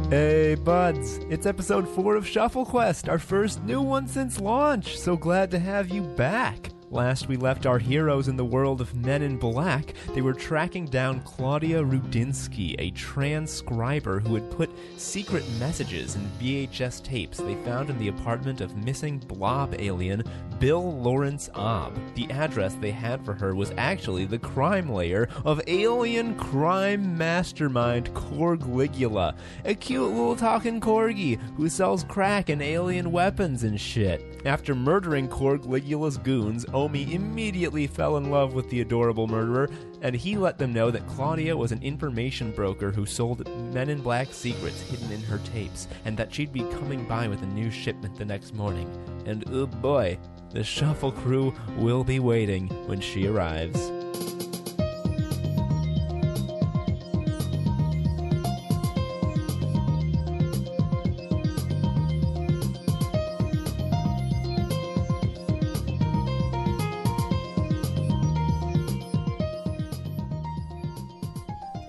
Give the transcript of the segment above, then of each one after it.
Hey buds, it's episode 4 of Shuffle Quest, our first new one since launch. So glad to have you back. Last we left our heroes in the world of Men in Black. They were tracking down Claudia Rudinsky, a transcriber who had put secret messages in VHS tapes they found in the apartment of missing blob alien Bill Lawrence Obb. The address they had for her was actually the crime lair of alien crime mastermind Corgligula, a cute little talking corgi who sells crack and alien weapons and shit. After murdering Corgligula's goons, Omie immediately fell in love with the adorable murderer, and he let them know that Claudia was an information broker who sold Men in Black secrets hidden in her tapes, and that she'd be coming by with a new shipment the next morning. And oh boy, the Shuffle crew will be waiting when she arrives.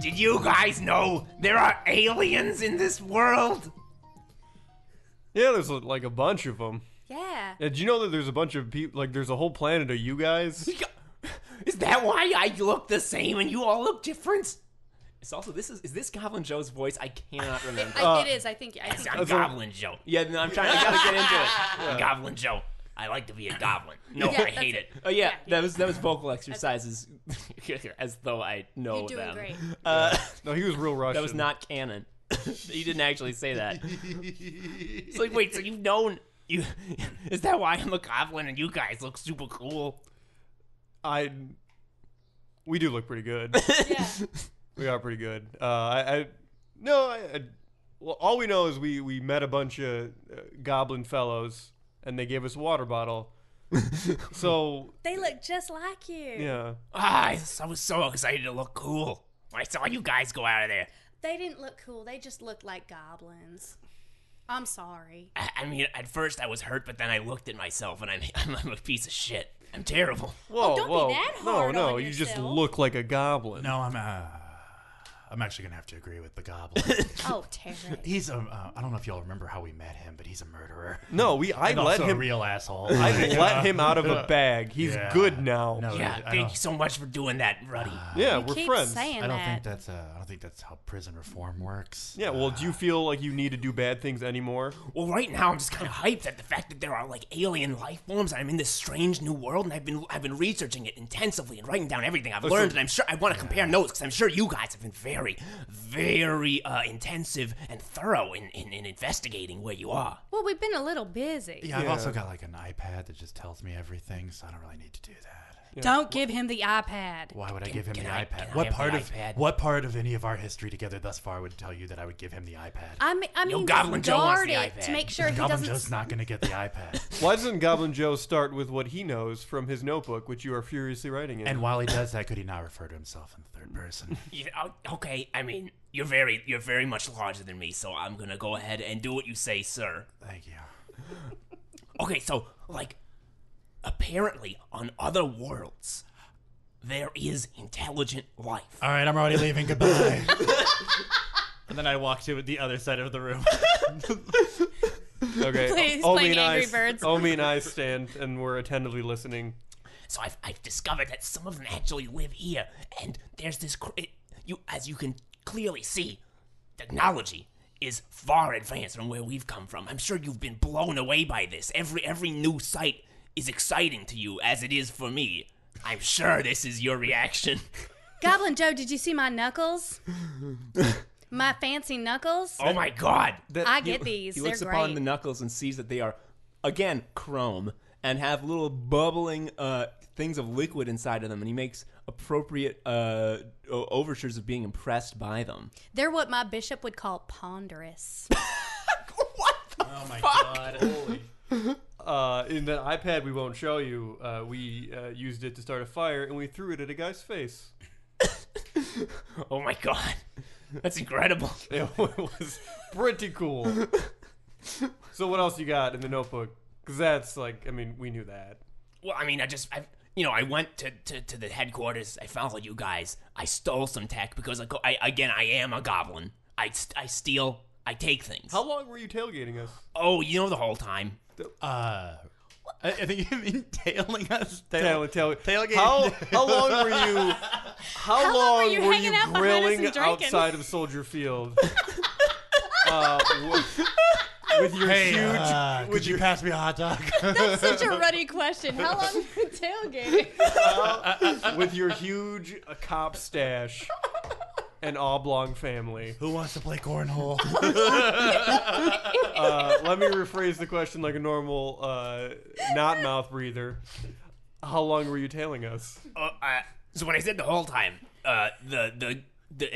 Did you guys know there are aliens in this world? Yeah, there's like a bunch of them. Yeah. Did you know that there's a bunch of people, like there's a whole planet of you guys? Is that why I look the same and you all look different? It's also, is this Goblin Joe's voice? I cannot remember. It is. I think. I'm Goblin Joe. Yeah, no, I gotta get into it. I'm Goblin Joe. I like to be a goblin. No, Yeah, I hate it. Oh yeah, that was vocal exercises, as though I know You're doing them. great. No, he was real Russian. That was not canon. He didn't actually say that. It's like, wait, so you've known you? Is that why I'm a goblin and you guys look super cool? We do look pretty good. Yeah. We are pretty good. Well, all we know is we met a bunch of goblin fellows, and they gave us a water bottle. So They look just like you. yeah. I was so excited to look cool when I saw you guys go out of there. They didn't look cool. They just looked like goblins. I'm sorry. I mean, at first I was hurt, but then I looked at myself and I'm a piece of shit. I'm terrible. Whoa, don't be whoa. that hard no, on you just yourself. look like a goblin. No, I'm actually gonna have to agree with the goblin. Oh, Terok. He's I don't know if y'all remember how we met him, but he's a murderer. No, I And let also him. a real asshole. I let him out of a bag. He's Yeah. good now. No, Yeah, I thank don't- you so much for doing that, Ruddy. Yeah, You we're keep friends. saying I don't that. think that's how prison reform works. Yeah, well, do you feel like you need to do bad things anymore? Well, right now I'm just kind of hyped at the fact that there are like alien life forms, and I'm in this strange new world, and I've been researching it intensively and writing down everything I've learned, and I'm sure I want to compare notes because I'm sure you guys have been very, very intensive and thorough in investigating where you are. Well, we've been a little busy. Yeah, I've also got like an iPad that just tells me everything, so I don't really need to do that. Don't give him the iPad. Why would I give him the can I iPad? have the iPad? What part of any of our history together thus far would tell you that I would give him the iPad? I mean, Goblin just Joe wants guard the it iPad. to make sure he Goblin doesn't. Joe's not going to get the iPad. Why doesn't Goblin Joe start with what he knows from his notebook, which you are furiously writing in? And while he does that, could he not refer to himself in the third person? Okay, I mean, you're very much larger than me, so I'm gonna go ahead and do what you say, sir. Thank you. Okay, so like, apparently on other worlds, there is intelligent life. All right, I'm already leaving. Goodbye. And then I walk to the other side of the room. Okay, Please, Omie playing and I- Angry Birds. Omie and I stand and we're attentively listening. So I've discovered that some of them actually live here, and there's this. As you can clearly see, technology is far advanced from where we've come from. I'm sure you've been blown away by this. Every new sight is exciting to you, as it is for me. I'm sure this is your reaction. Goblin Joe, did you see my knuckles? My fancy knuckles? Oh my God! I get these. He They're looks great. upon the knuckles and sees that they are, again, chrome and have little bubbling things of liquid inside of them, and he makes appropriate overtures of being impressed by them. They're what my bishop would call ponderous. Oh my god. In the iPad we won't show you, we used it to start a fire and we threw it at a guy's face. Oh my God! That's incredible. It was pretty cool. So what else you got in the notebook? Because that's like, I mean, we knew that. Well, I mean, I went to the headquarters. I followed you guys. I stole some tech because I am a goblin. I steal I take things. How long were you tailgating us? Oh, you know the whole time. I think you mean tailing us. Tailgate. Tailgate. How long were you? How long were you hanging out behind us grilling and drinking? outside of Soldier Field? With your huge. Would you pass me a hot dog? That's such a Ruddy question. How long were you tailgating? With your huge cop stash and oblong family. Who wants to play cornhole? Let me rephrase the question like a normal, not mouth breather. How long were you tailing us? So when I said the whole time, the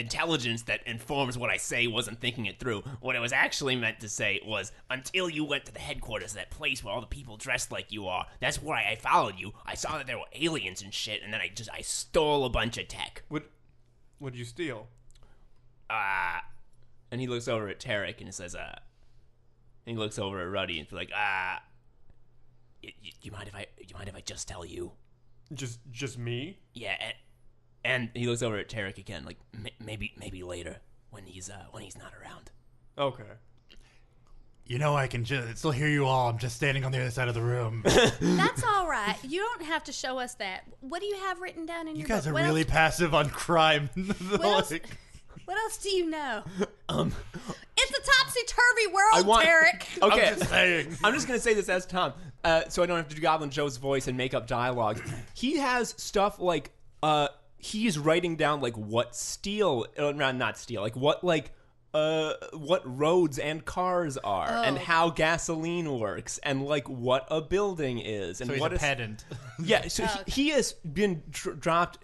intelligence that informs what I say wasn't thinking it through. What I was actually meant to say was, until you went to the headquarters, that place where all the people dressed like you are, that's where I followed you. I saw that there were aliens and shit, and then I stole a bunch of tech. What'd you steal? And he looks over at Terok and says, and he looks over at Ruddy and be like, you mind if I just tell you? Just me? Yeah, and he looks over at Terok again, like maybe later when he's not around. Okay. You know, I can still hear you all. I'm just standing on the other side of the room. That's all right. You don't have to show us that. What do you have written down in You your guys book? are What really else- passive on crime. What else do you know? It's a topsy-turvy world, Terok. Okay, I'm just saying. I'm just gonna say this as Tom, so I don't have to do Goblin Joe's voice and make up dialogue. He has stuff like he's writing down like what steel, not steel, like what roads and cars are, and how gasoline works, and like what a building is, and So he's what a pedant. Yeah, so he has been dropped.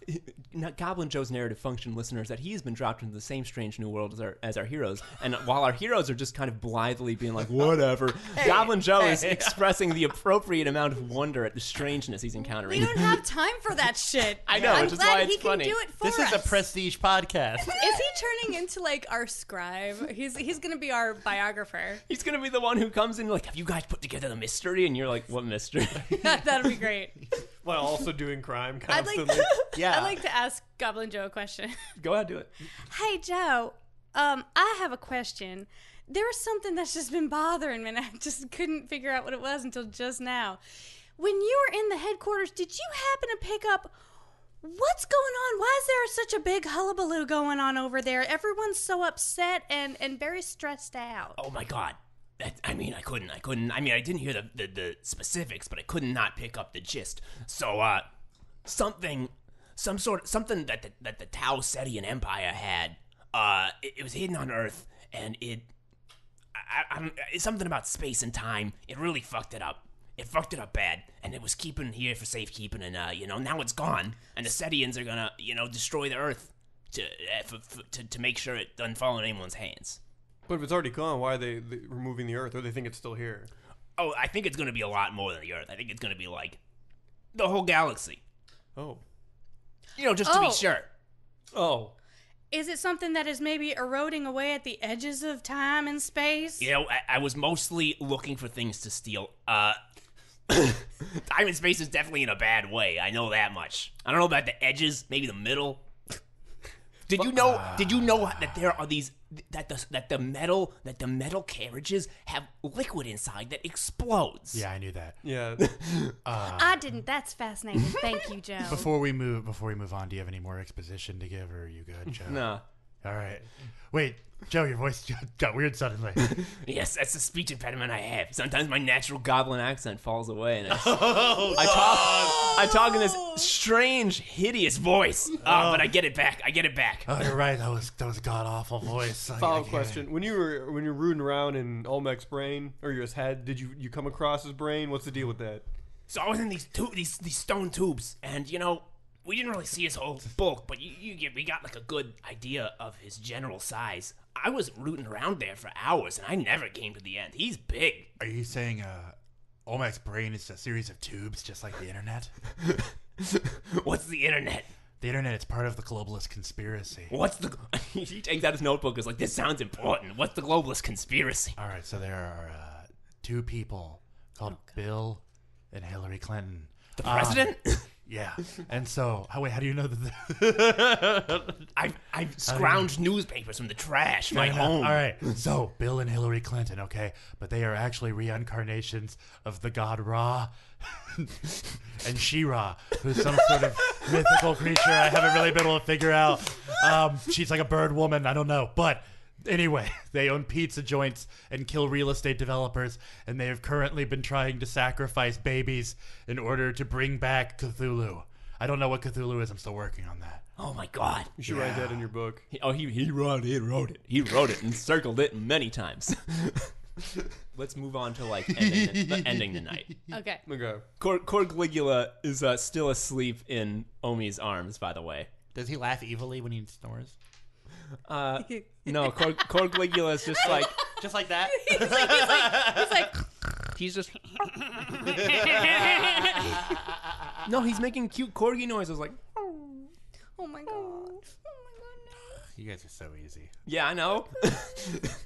Goblin Joe's narrative function, listeners, that he has been dropped into the same strange new world as our heroes. And while our heroes are just kind of blithely being like, whatever, Goblin Joe is expressing the appropriate amount of wonder at the strangeness he's encountering. We don't have time for that shit. I know, I'm which is glad why it's he funny. can do it for This us. is a prestige podcast. Is he turning into like our scribe? He's gonna be our biographer. He's going to be the one who comes in like, have you guys put together the mystery? And you're like, what mystery? That'd be great. While also doing crime I'd like constantly. I'd like to ask Goblin Joe a question. Go ahead, do it. Hey Joe, I have a question. There was something that's just been bothering me, and I just couldn't figure out what it was until just now. When you were in the headquarters, did you happen to pick up what's going on? Why is there such a big hullabaloo going on over there? Everyone's so upset and very stressed out. Oh my God. I couldn't. I mean, I didn't hear the specifics, but I could not pick up the gist. So, something that the Tau Setian Empire had. It was hidden on Earth, and it's something about space and time. It really fucked it up. It fucked it up bad, and it was keeping here for safekeeping, and now it's gone, and the Setians are gonna destroy the Earth to make sure it doesn't fall in anyone's hands. But if it's already gone, why are they removing the Earth? Or they think it's still here? Oh, I think it's going to be a lot more than the Earth. I think it's going to be like the whole galaxy. Oh. Just to be sure. Oh. Is it something that is maybe eroding away at the edges of time and space? I was mostly looking for things to steal. Time and space is definitely in a bad way. I know that much. I don't know about the edges, maybe the middle. Did you know that there are these that the metal carriages have liquid inside that explodes? Yeah, I knew that. Yeah. I didn't. That's fascinating. Thank you, Joe. Before we move on, do you have any more exposition to give, or are you good, Joe? No. All right. Wait, Joe, your voice got weird suddenly. Yes, that's the speech impediment I have. Sometimes my natural goblin accent falls away, and I talk in this strange, hideous voice. But I get it back. Oh, you're right. That was god awful voice. Follow-up question: When you're rooting around in Olmec's brain or his head, did you come across his brain? What's the deal with that? So I was in these stone tubes, and we didn't really see his whole bulk, but we got like a good idea of his general size. I was rooting around there for hours, and I never came to the end. He's big. Are you saying Olmec's brain is a series of tubes, just like the internet? What's the internet? The internet is part of the globalist conspiracy. He takes out his notebook and is like, this sounds important. What's the globalist conspiracy? All right, so there are two people called Bill and Hillary Clinton. The president? Yeah. And so, wait, how do you know that? I've scrounged newspapers from the trash. My home. All right. So, Bill and Hillary Clinton, okay? But they are actually reincarnations of the god Ra and She-Ra, who's some sort of mythical creature I haven't really been able to figure out. She's like a bird woman. I don't know. But anyway, they own pizza joints and kill real estate developers, and they have currently been trying to sacrifice babies in order to bring back Cthulhu. I don't know what Cthulhu is. I'm still working on that. Oh my God! You should write that in your book. He wrote it. He wrote it and circled it many times. Let's move on to like ending the night. Okay. Okay. Corgligula is still asleep in Omie's arms, by the way. Does he laugh evilly when he snores? No, Corgligula is just like that. he's just no, he's making cute corgi noises like. Oh my god. Oh my goodness. You guys are so easy. Yeah, I know.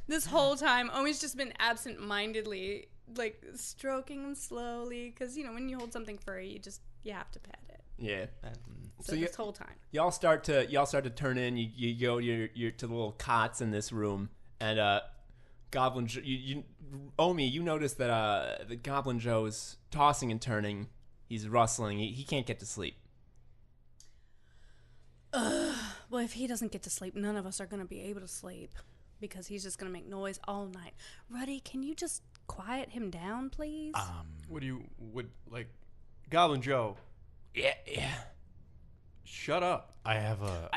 This whole time, Omie's just been absent-mindedly, like, stroking him slowly. Because, you know, when you hold something furry, you have to pet it. Yeah. So this whole time. Y'all start to turn in. You go to the little cots in this room, and Goblin Omie, you notice that the Goblin Joe is tossing and turning. He's rustling. He can't get to sleep. Well, if he doesn't get to sleep, none of us are going to be able to sleep because he's just going to make noise all night. Ruddy, can you just quiet him down, please? Goblin Joe? Yeah. Shut up. I have a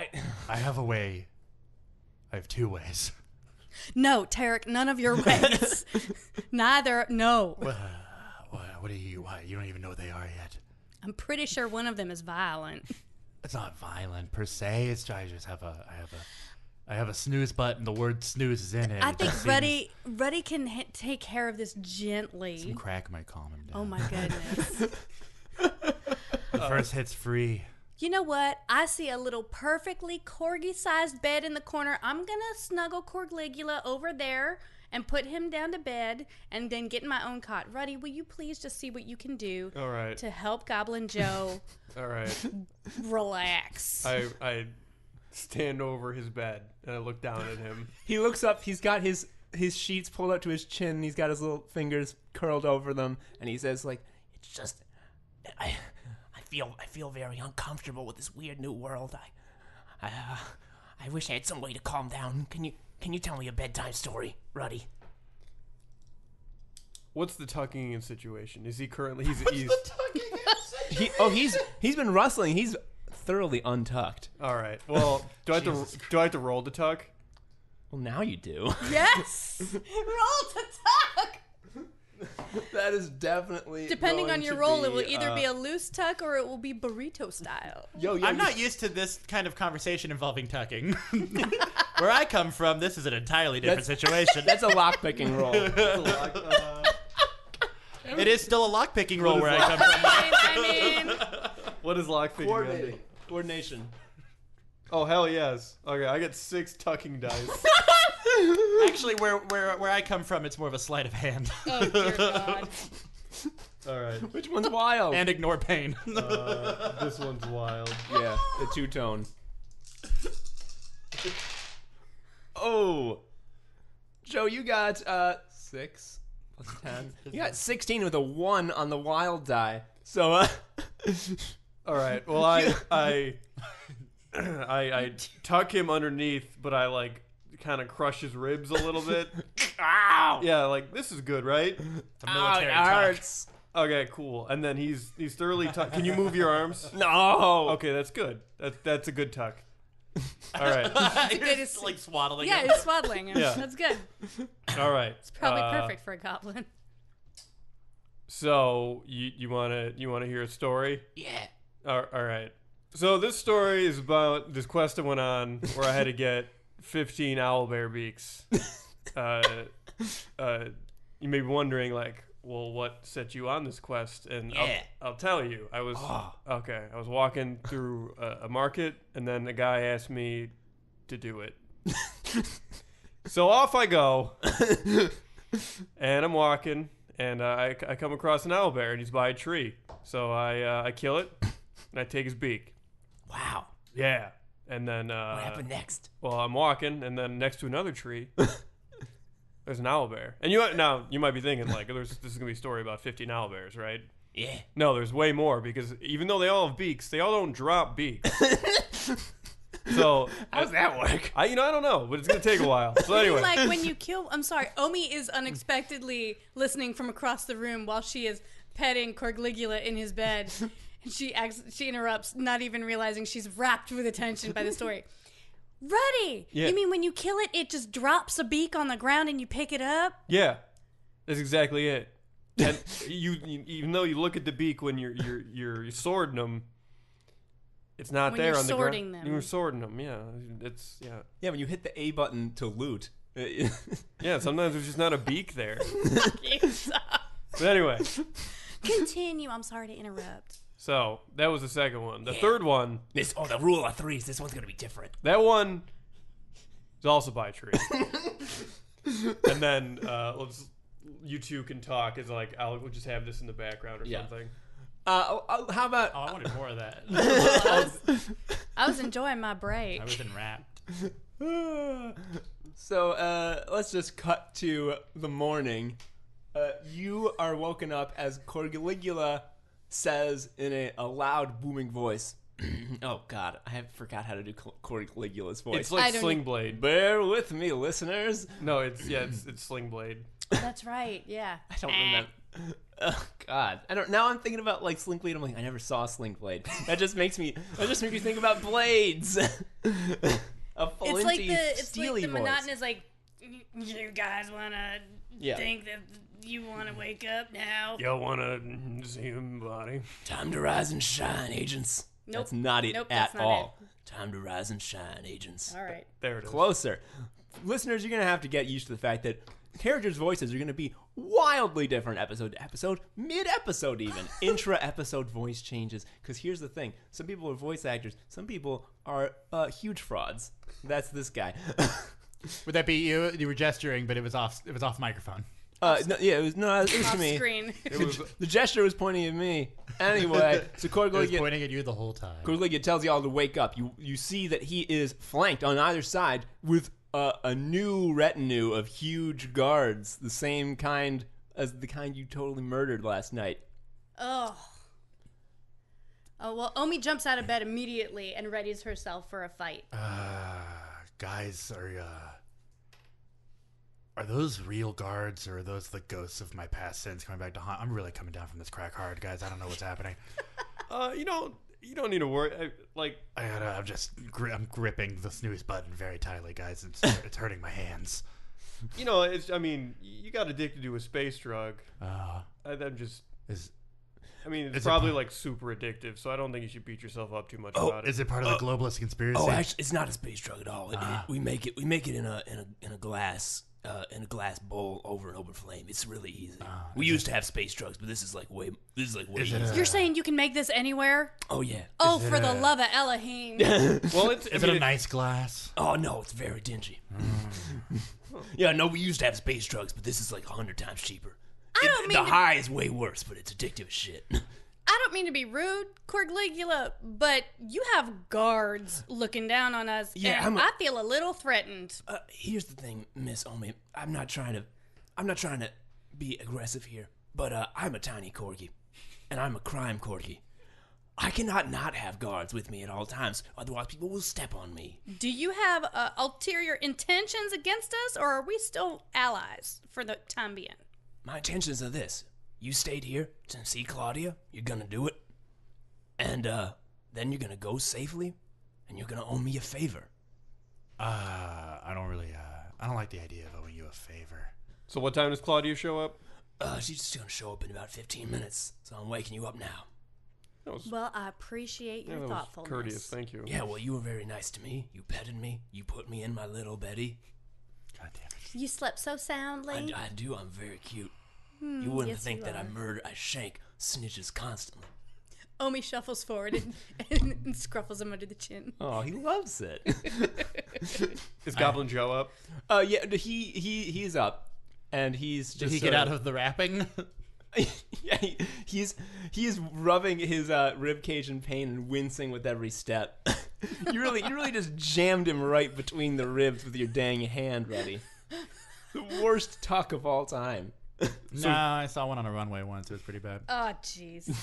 way. I have two ways. No, Terok, none of your ways. Neither. No. What are you? Why? You don't even know what they are yet. I'm pretty sure one of them is violent. It's not violent per se. It's I just have I have a snooze button. The word snooze is in it. I think Ruddy can take care of this gently. Some crack might calm him down. Oh my goodness. The first hit's free. You know what? I see a little perfectly corgi-sized bed in the corner. I'm going to snuggle Corgligula over there and put him down to bed and then get in my own cot. Ruddy, will you please just see what you can do to help Goblin Joe All right. relax? I stand over his bed and I look down at him. He looks up. He's got his sheets pulled up to his chin. He's got his little fingers curled over them, and he says, like, It's just I feel very uncomfortable with this weird new world. I wish I had some way to calm down. Can you tell me a bedtime story, Ruddy? What's the tucking in situation? Is he currently? he's been rustling. He's thoroughly untucked. All right. Well, do I have to roll to tuck? Well, now you do. Yes! Roll to tuck! That is definitely Depending on your roll, it will either be a loose tuck or it will be burrito style. I'm not used to this kind of conversation involving tucking. Where I come from, this is an entirely different situation. That's a lock-picking roll. It is still a lock-picking roll where I come from. I mean, What is lockpicking? Coordination. Oh, hell yes. Okay, I get 6 tucking dice. Actually, where I come from, it's more of a sleight of hand. oh dear God. All right. Which one's wild? And ignore pain. This one's wild. Yeah, the two-tone. Oh. Joe, you got 6 plus 10. You got 16 with a 1 on the wild die. So, All right. Well, I tuck him underneath, but I like kind of crush his ribs a little bit. ow! Yeah, like this is good, right? It's a military it tuck. hurts. Okay, cool. And then he's thoroughly tucked. Can you move your arms? No. Okay, that's good. That's a good tuck. All right. You're just like swaddling Yeah, him. he's swaddling him. Yeah. That's good. All right. It's probably perfect for a goblin. So you wanna hear a story? Yeah. All right. So this story is about this quest I went on where I had to get 15 owlbear beaks. You may be wondering, like, well, what set you on this quest? And Yeah. I'll tell you. I was walking through a market, and then a guy asked me to do it. So off I go, and I'm walking, and I come across an owlbear, and he's by a tree. So I kill it, and I take his beak. Wow. Yeah. And then What happened next? well, I'm walking, and then next to another tree, there's an owlbear. And you might be thinking like, this is gonna be a story about 50 owlbears, right? Yeah. No, there's way more because even though they all have beaks, they all don't drop beaks. So How does that work? I don't know, but it's gonna take a while. So anyway, Like when you kill. I'm sorry. Omie is unexpectedly listening from across the room while she is petting Corgligula in his bed, and she interrupts, not even realizing she's rapt with attention by the story. Ruddy, Yeah. you mean when you kill it, it just drops a beak on the ground and you pick it up? yeah, that's exactly it. And you even though you look at the beak when you're sorting them, it's not When there you're on the ground. sorting them. You're sorting them, yeah. It's Yeah, when you hit the A button to loot. yeah. Sometimes there's just not a beak there. Stop. But anyway, Continue. I'm sorry to interrupt. so that was the second one. The third one, The rule of threes. This one's gonna be different. that one is also by a tree. And then you two can talk. It's like we'll just have this in the background or something. How about... Oh, I wanted more of that. I was enjoying my break. I was enwrapped. So let's just cut to the morning. You are woken up as Corgligula says in a loud, booming voice. Oh, God. I forgot how to do Corgligula's voice. It's like I don't- Sling Blade. Bear with me, listeners. No, it's Sling Blade. That's right. Yeah. I don't remember. Oh, God. I don't. Now I'm thinking about like Sling Blade. I'm like, I never saw Sling Blade. That just makes me think about blades. A It's like flinty, the steely voice. monotonous like. You guys wanna think that you wanna wake up now? Y'all wanna see him body? Time to rise and shine, agents. Nope. That's not it Nope, at that's not all. Time to rise and shine, agents. All right. There it is. Closer. Listeners, you're going to have to get used to the fact that characters' voices are going to be wildly different episode to episode, mid-episode even. Intra-episode voice changes. Because here's the thing. Some people are voice actors. Some people are huge frauds. That's this guy. Would that be you? You were gesturing, but it was off microphone. It was to Off me. screen. It was The gesture was pointing at me. Anyway, so It was Corgligula pointing at you the whole time. tells y'all to wake up. You see that he is flanked on either side with a new retinue of huge guards, the same kind as the kind you totally murdered last night. Oh, well, Omie jumps out of bed immediately and readies herself for a fight. Guys, are those real guards or are those the ghosts of my past sins coming back to haunt? I'm really coming down from this crack hard, guys. I don't know what's happening. you don't need to worry. I'm gripping the snooze button very tightly, guys. It's hurting my hands. You got addicted to a space drug. It's probably like super addictive, so I don't think you should beat yourself up too much about it. Is it part of the globalist conspiracy? Oh, actually, it's not a space drug at all. We make it in a glass bowl over an open flame. It's really easy. We used to have space drugs, but this is like way easier. You're saying you can make this anywhere? Oh yeah. Oh, for the love of Elohim. Well, Is it a nice glass? Oh no, it's very dingy. Yeah, no, we used to have space drugs, but this is like 100 times cheaper. The high is way worse, but it's addictive as shit. I don't mean to be rude, Corgligula, but you have guards looking down on us, Yeah, and I feel a little threatened. Here's the thing, Miss Omie. I'm not trying to be aggressive here, but I'm a tiny corgi, and I'm a crime corgi. I cannot not have guards with me at all times, otherwise people will step on me. Do you have ulterior intentions against us, or are we still allies for the time being? My intentions are this. You stayed here to see Claudia, you're gonna do it, and then you're gonna go safely, and you're gonna owe me a favor. I don't like the idea of owing you a favor. So what time does Claudia show up? She's just gonna show up in about 15 minutes, so I'm waking you up now. Well, I appreciate your That was thoughtfulness. courteous, thank you. Yeah, well, you were very nice to me. You petted me. You put me in my little Betty. God damn it. You slept so soundly. I do. I'm very cute. You wouldn't yes, think you that are. I shank snitches constantly. Omie shuffles forward and scruffles him under the chin. Oh, he loves it. Is Goblin Joe up? Yeah, he's up, and he's just. Did he get out of the wrapping? Yeah, he is rubbing his rib cage in pain and wincing with every step. You really just jammed him right between the ribs with your dang hand, Ruddy. The worst tuck of all time. No, I saw one on a runway once. It was pretty bad. Oh, jeez.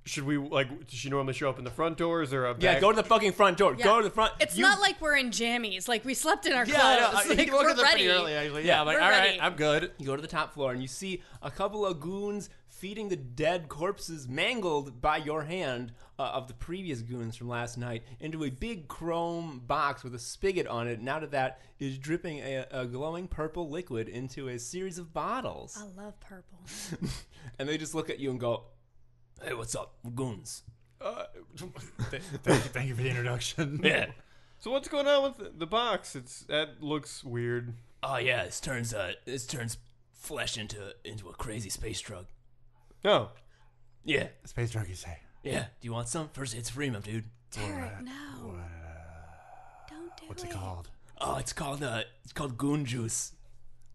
Should we, does she normally show up in the front door? Is there a back? Yeah, go to the fucking front door. Yeah. Go to the front. It's not like we're in jammies. Like, we slept in our clothes. Yeah, Like, you look we're at them ready. pretty early, actually. Yeah, Yeah, I'm like, we're all ready. right, I'm good. You go to the top floor and you see a couple of goons feeding the dead corpses mangled by your hand of the previous goons from last night into a big chrome box with a spigot on it. And out of that is dripping a glowing purple liquid into a series of bottles. I love purple. And they just look at you and go, "Hey, what's up? We're goons." Thank you for the introduction. Yeah. So what's going on with the box? That looks weird. Oh yeah, this turns flesh into a crazy space drug. Oh. Yeah, Space drug, you say? yeah. Do you want some? First, it's free, my dude. Terek, no. Don't do What's it. it called? Oh, it's called goon juice.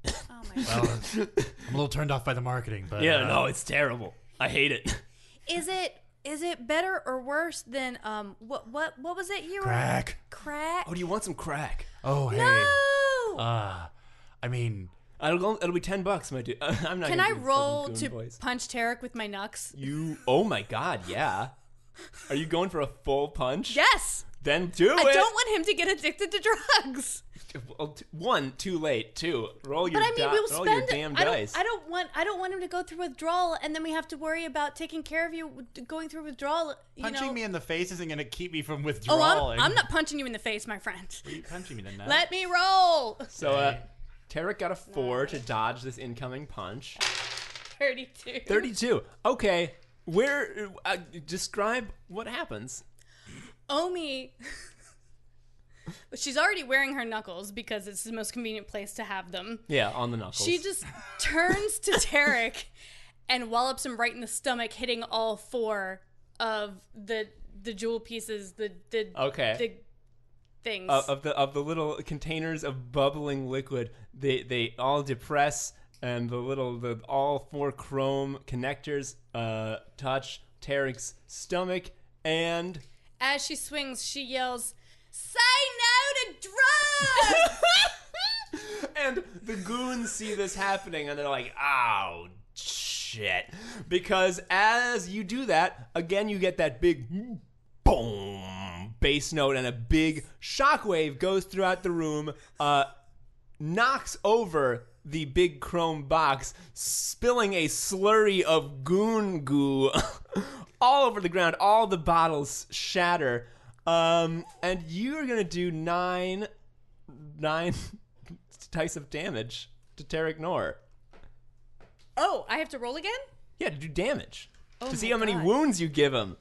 Oh, my God. Well, I'm a little turned off by the marketing, but Yeah, no, it's terrible. I hate it. Is it better or worse than, what was it you crack. Crack? Oh, do you want some crack? Oh, hey. No! I mean, It'll be $10, my dude. I'm not. Can gonna I do roll fucking to goon voice. punch Terek with my knucks? Oh my god, yeah. Are you going for a full punch? Yes! Then do it. I don't want him to get addicted to drugs. Well, one, too late. Two, roll your, But I mean, we'll roll your spend. damn I dice. don't want him to go through withdrawal, and then we have to worry about taking care of you going through withdrawal. Punching me in the face isn't going to keep me from Oh, withdrawing. I'm not punching you in the face, my friend. Are you punching me in the nuts? Let me roll. So, Terek got a 4 to dodge this incoming punch. 32. 32. Okay, where? Describe what happens. Omie. She's already wearing her knuckles because it's the most convenient place to have them. Yeah, on the knuckles. She just turns to Terek and wallops him right in the stomach, hitting all 4 of the jewel pieces, the things. Of the little containers of bubbling liquid, they all depress, and the all 4 chrome connectors touch Terek's stomach, and As she swings, she yells, "Say no to drugs!" and the goons see this happening, and they're like, "Oh shit!" Because as you do that, again you get that big boom bass note, and a big shockwave goes throughout the room, knocks over the big chrome box, spilling a slurry of goon goo all over the ground. All the bottles shatter. And you're gonna do nine dice of damage to Terek Nor. Oh, I have to roll again? Yeah, to do damage. Oh to see my how many God. wounds you give him.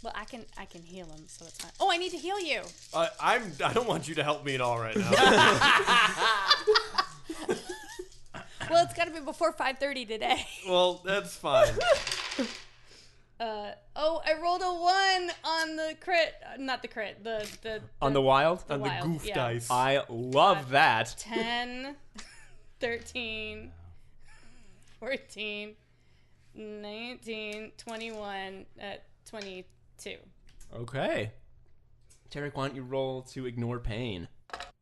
Well, I can heal him, so it's fine. Oh, I need to heal you. I don't want you to help me at all right now. Well, it's got to be before 5:30 today. Well, that's fine. I rolled a 1 on the crit. Not the crit. The On the wild? On the wild, goof yeah. dice. I love that. 10, 13, 14, 19, 21, 22. Okay. Terek, why don't you roll to ignore pain?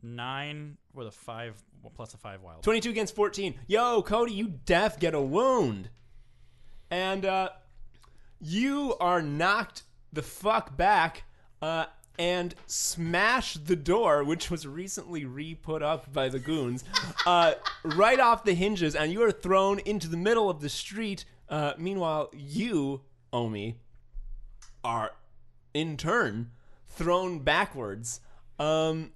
9 with a 5 plus a 5 wild. 22 against 14. Yo, Cody, you def get a wound. And you are knocked the fuck back and smash the door, which was recently re-put up by the goons, right off the hinges, and you are thrown into the middle of the street. Meanwhile, you, Omie, are in turn thrown backwards. And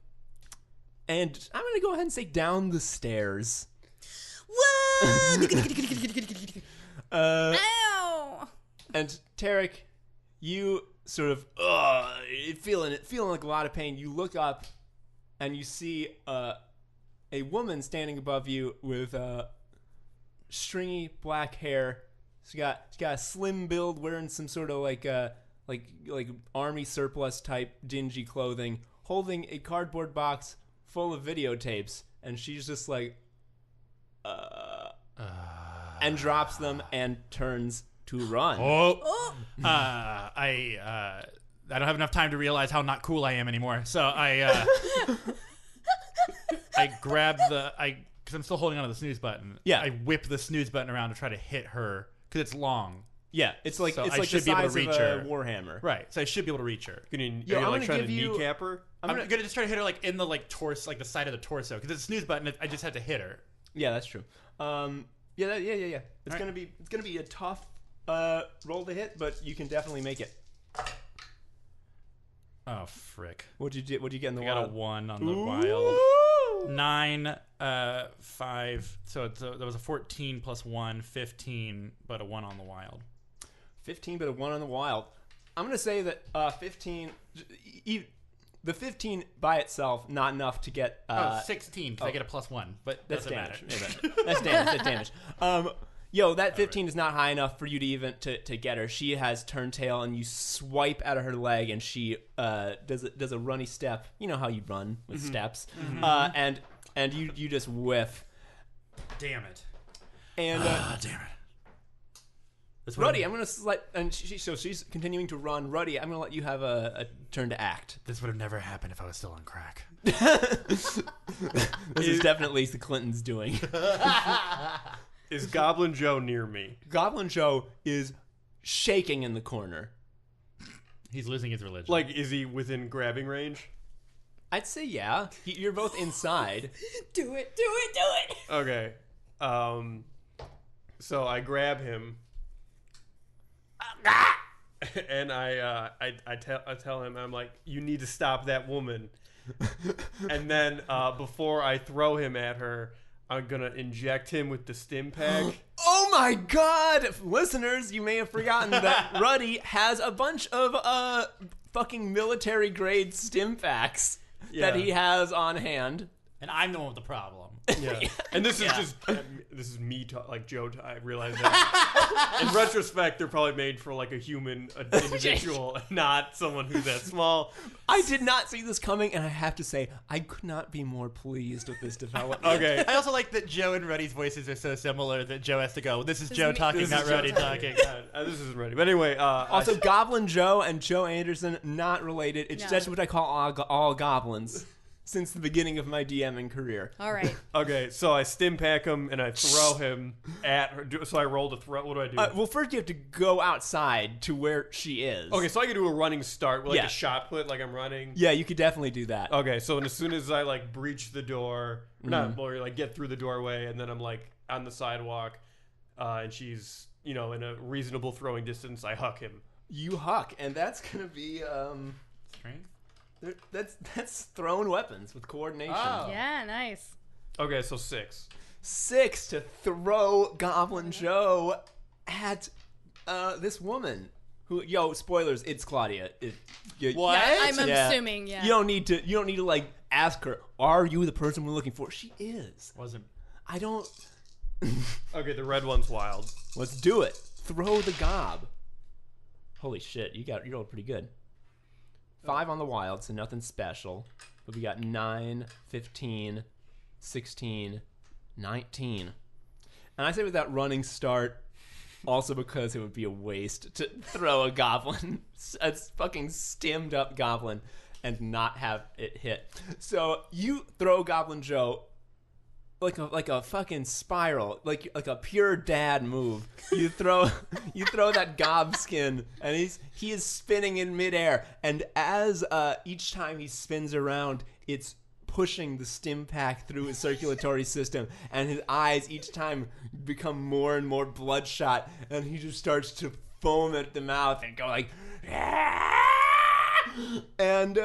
I'm going to go ahead and say down the stairs. Whoa! Ow! And Terek, you sort of feeling like a lot of pain. You look up and you see a woman standing above you with stringy black hair. She's got a slim build, wearing some sort of like army surplus type dingy clothing, holding a cardboard box full of videotapes, and she's just like, and drops them and turns to run. I don't have enough time to realize how not cool I am anymore. So I grab because I'm still holding onto the snooze button. Yeah. I whip the snooze button around to try to hit her because it's long. Yeah, it's like So it's I like the should be able to size of reach a her. warhammer. Right. So I should be able to reach her. Are you I'm like gonna trying to give you- kneecap her? I'm gonna just try to hit her like in the like torso, like the side of the torso, because it's a snooze button. I just had to hit her. Yeah, that's true. Yeah. It's All gonna be a tough roll to hit, but you can definitely make it. Oh frick! What'd you get in the I got a wild? 1 on the wild. Ooh. 9, 5. So that was a 14 plus 1, 15, but a 1 on the wild. 15, but a 1 on the wild. I'm gonna say that 15. The 15 by itself, not enough to get. 16 because I get a plus 1, but That's doesn't damage. matter. That's damage. That 15 is not high enough for you to even to get her. She has turntail, and you swipe out of her leg, and she does a runny step. You know how you run with steps, and you just whiff. Damn it! And Damn it! Ruddy, I'm gonna and so she's continuing to run. Ruddy, I'm gonna let you have a turn to act. This would have never happened if I was still on crack. This is definitely the Clintons doing. Is Goblin Joe near me? Goblin Joe is shaking in the corner. He's losing his religion. Like, is he within grabbing range? I'd say yeah. You're both inside. Do it. Okay. So I grab him, and I tell him, I'm like, you need to stop that woman. And then before I throw him at her, I'm gonna inject him with the stim pack. Oh my god! Listeners, you may have forgotten that Ruddy has a bunch of fucking military grade stim packs that he has on hand. and I'm the one with the problem. Yeah, and this is just this is me like Joe. I realize that. In retrospect, they're probably made for like a human, an individual, not someone who's that small. I did not see this coming, and I have to say, I could not be more pleased with this development. Okay. I also like that Joe and Ruddy's voices are so similar that Joe has to go, this is Joe talking, This not is Joe Ruddy talking. This isn't ready. But anyway, Also, Goblin Joe and Joe Anderson, not related. It's No. just what I call all goblins since the beginning of my DMing career. All right. okay, so I stim pack him and I throw him at her. So I roll to throw. What do I do? Well, first you have to go outside to where she is. Okay, so I can do a running start with like Yeah. a shot put, like I'm running. Yeah, you could definitely do that. Okay, so as soon as I like breach the door, or like get through the doorway, and then I'm like on the sidewalk, and she's in a reasonable throwing distance, I huck him. You huck, and that's gonna be Strength? that's thrown weapons with coordination. Oh. Yeah, nice. Okay, so 6. 6 to throw Goblin Joe at this woman. Who? Spoilers. It's Claudia. What? Yeah, I'm Yeah. assuming, yeah. You don't need to like ask her. Are you the person we're looking for? She is. Wasn't. I don't. Okay, the red one's wild. Let's do it. Throw the gob. Holy shit! You rolled pretty good. 5 on the wild, so nothing special. But we got 9, 15, 16, 19. And I say with that running start, also because it would be a waste to throw a goblin, a fucking stemmed up goblin, and not have it hit. So you throw Goblin Joe like a fucking spiral, like a pure dad move. You throw that gob skin, and he is spinning in midair, and as each time he spins around, it's pushing the stim pack through his circulatory system, and his eyes each time become more and more bloodshot, and he just starts to foam at the mouth and go like, and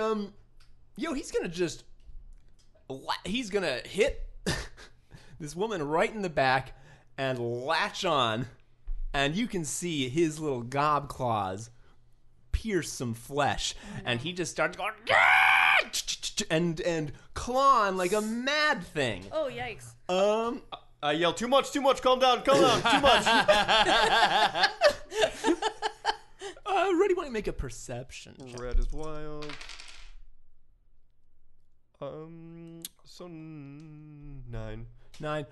he's gonna hit this woman right in the back and latch on, and you can see his little gob claws pierce some flesh, and he just starts going and clawing like a mad thing. Oh, yikes. I yell, too much, calm down, too much. Ready? Want to make a perception check? Red is wild. So 9. 9.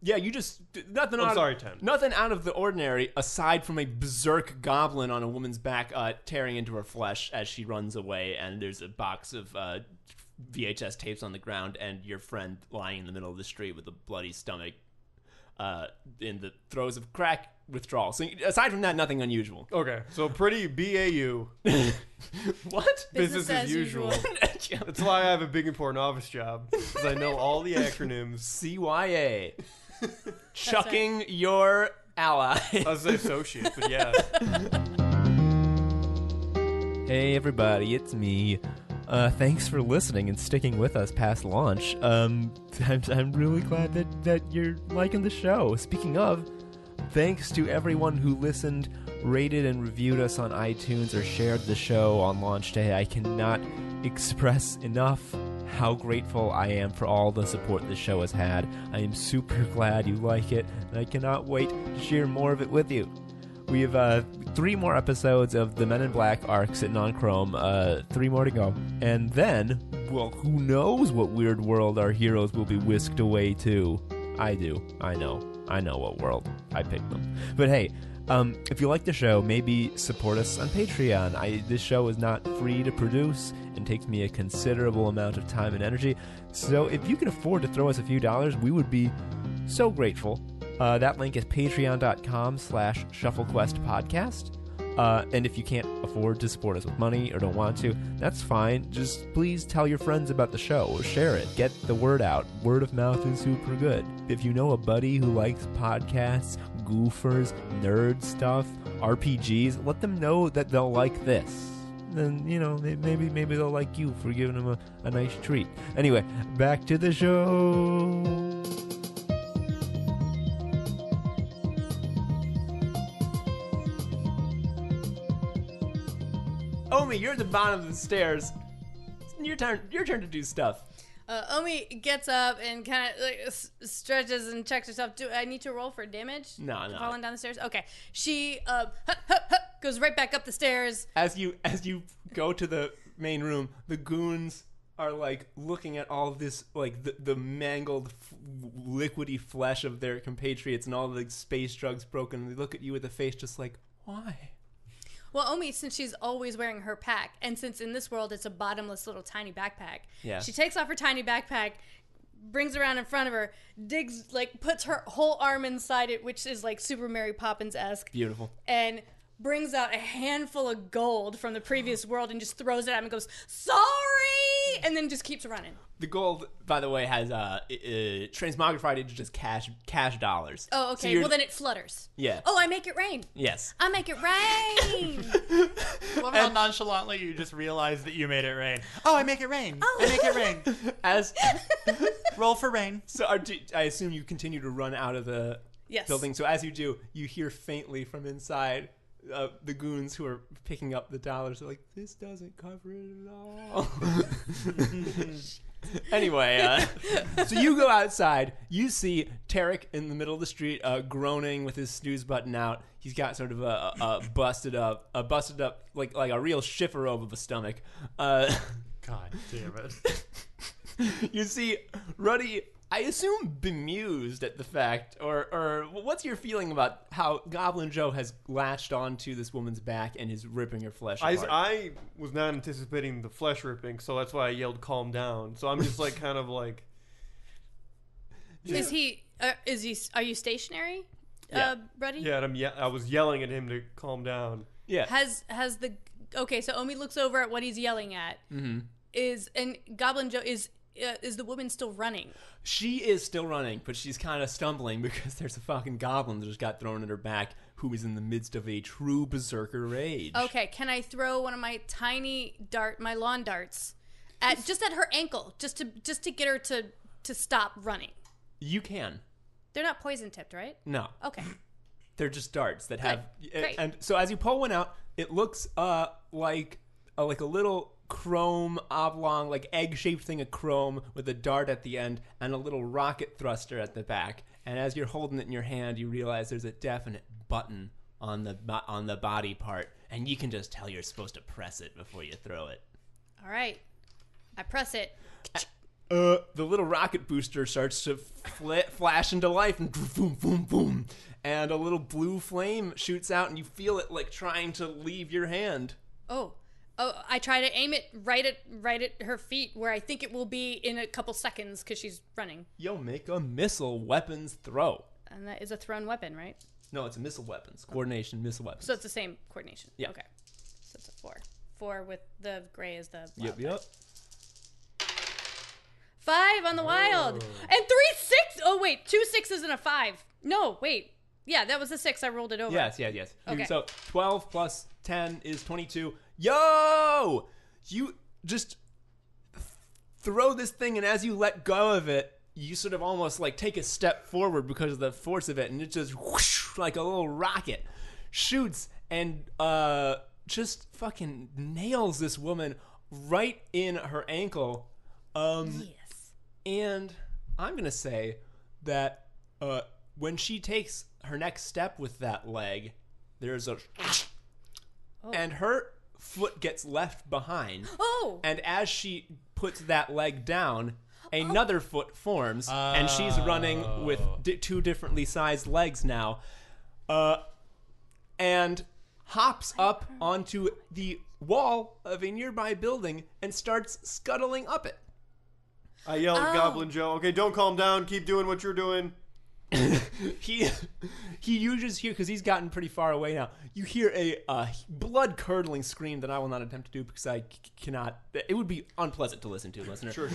Yeah, you just nothing. I'm sorry, 10. Nothing out of the ordinary aside from a berserk goblin on a woman's back, tearing into her flesh as she runs away. And there's a box of VHS tapes on the ground, and your friend lying in the middle of the street with a bloody stomach, in the throes of crack withdrawal. So aside from that, nothing unusual. Okay, so pretty BAU. What? Business as usual. That's why I have a big important office job, because I know all the acronyms. CYA. Chucking your ally. I was an associate, but yeah. Hey everybody, it's me. Thanks for listening and sticking with us past launch. I'm really glad that you're liking the show. Speaking of, thanks to everyone who listened, rated and reviewed us on iTunes, or shared the show on launch day. I cannot express enough how grateful I am for all the support the show has had. I am super glad you like it, and I cannot wait to share more of it with you. We have 3 more episodes of the Men in Black arc sitting on Chrome, 3 more to go. And then, well, who knows what weird world our heroes will be whisked away to. I do. I know what world. I picked them. But hey, if you like the show, maybe support us on Patreon. This show is not free to produce and takes me a considerable amount of time and energy. So if you can afford to throw us a few dollars, we would be so grateful. That link is patreon.com/shufflequestpodcast. And if you can't afford to support us with money or don't want to, that's fine. Just please tell your friends about the show or share it. Get the word out. Word of mouth is super good. If you know a buddy who likes podcasts, goofers, nerd stuff, RPGs, let them know that they'll like this. Then, maybe they'll like you for giving them a nice treat. Anyway, back to the show. Omie, you're at the bottom of the stairs. Your turn to do stuff. Omie gets up and kind of stretches and checks herself. Do I need to roll for damage? No. Falling down the stairs? Okay. She goes right back up the stairs. As you go to the main room, the goons are looking at all of this, the mangled, liquidy flesh of their compatriots and all the space drugs broken. And they look at you with a face just like, why? Well, Omie, since she's always wearing her pack, and since in this world it's a bottomless little tiny backpack, she takes off her tiny backpack, brings it around in front of her, digs, puts her whole arm inside it, which is Super Mary Poppins-esque. Beautiful. And brings out a handful of gold from the previous world and just throws it at him and goes, sorry! And then just keeps running. The gold, by the way, has transmogrified into just cash dollars. Oh, okay. So well, then it flutters. Yeah. Oh, I make it rain. Yes. I make it rain. Love how nonchalantly you just realized that you made it rain. Oh, I make it rain. I make it rain. As roll for rain. So I assume you continue to run out of the building. So as you do, you hear faintly from inside the goons who are picking up the dollars. They're like, this doesn't cover it at all. Anyway, so you go outside. You see Terok in the middle of the street, groaning with his snooze button out. He's got sort of a busted up like a real shifferobe of a stomach. God damn it! You see Ruddy, I assume, bemused at the fact, or what's your feeling about how Goblin Joe has latched onto this woman's back and is ripping her flesh apart? I was not anticipating the flesh ripping, so that's why I yelled "calm down." So I'm just Is he? Are you stationary, Ruddy? Yeah, and I was yelling at him to calm down. Yeah. Has the okay? So Omie looks over at what he's yelling at. Mm-hmm. And Goblin Joe is the woman still running? She is still running, but she's kind of stumbling because there's a fucking goblin that just got thrown at her back who is in the midst of a true berserker rage. Okay, can I throw one of my tiny my lawn darts at her ankle, just to get her to stop running? You can. They're not poison tipped, right? No. Okay. They're just darts that have Great. And so as you pull one out, it looks like a little chrome oblong, egg-shaped thing of chrome with a dart at the end and a little rocket thruster at the back. And as you're holding it in your hand, you realize there's a definite button on the body part, and you can just tell you're supposed to press it before you throw it. All right, I press it. the little rocket booster starts to flash into life, and boom, boom, boom, and a little blue flame shoots out, and you feel it like trying to leave your hand. Oh, I try to aim it right at her feet, where I think it will be in a couple seconds because she's running. Yo, make a missile weapons throw. And that is a thrown weapon, right? No, it's a missile weapons. Coordination, missile weapons. So it's the same coordination. Yeah. Okay. So it's a 4. 4 with the gray as the Yep. wild. 5 on the wild. And 3 6. Oh, wait. 2 6s and a 5. No, wait. Yeah, that was a 6. I rolled it over. Yes. Okay. So 12 plus 10 is 22. Yo! You just throw this thing, and as you let go of it, you sort of almost like take a step forward because of the force of it, and it just whoosh, like a little rocket shoots and just fucking nails this woman right in her ankle. Yes. And I'm going to say that when she takes her next step with that leg, there's a... And her foot gets left behind. Oh! And as she puts that leg down, another foot forms, and she's running with 2 differently sized legs now, and hops up onto the wall of a nearby building and starts scuttling up it. I yell at Goblin Joe, okay, don't calm down. Keep doing what you're doing. He you just hear, because he's gotten pretty far away now, you hear a blood-curdling scream that I will not attempt to do because I cannot. It would be unpleasant to listen to, listener. Sure.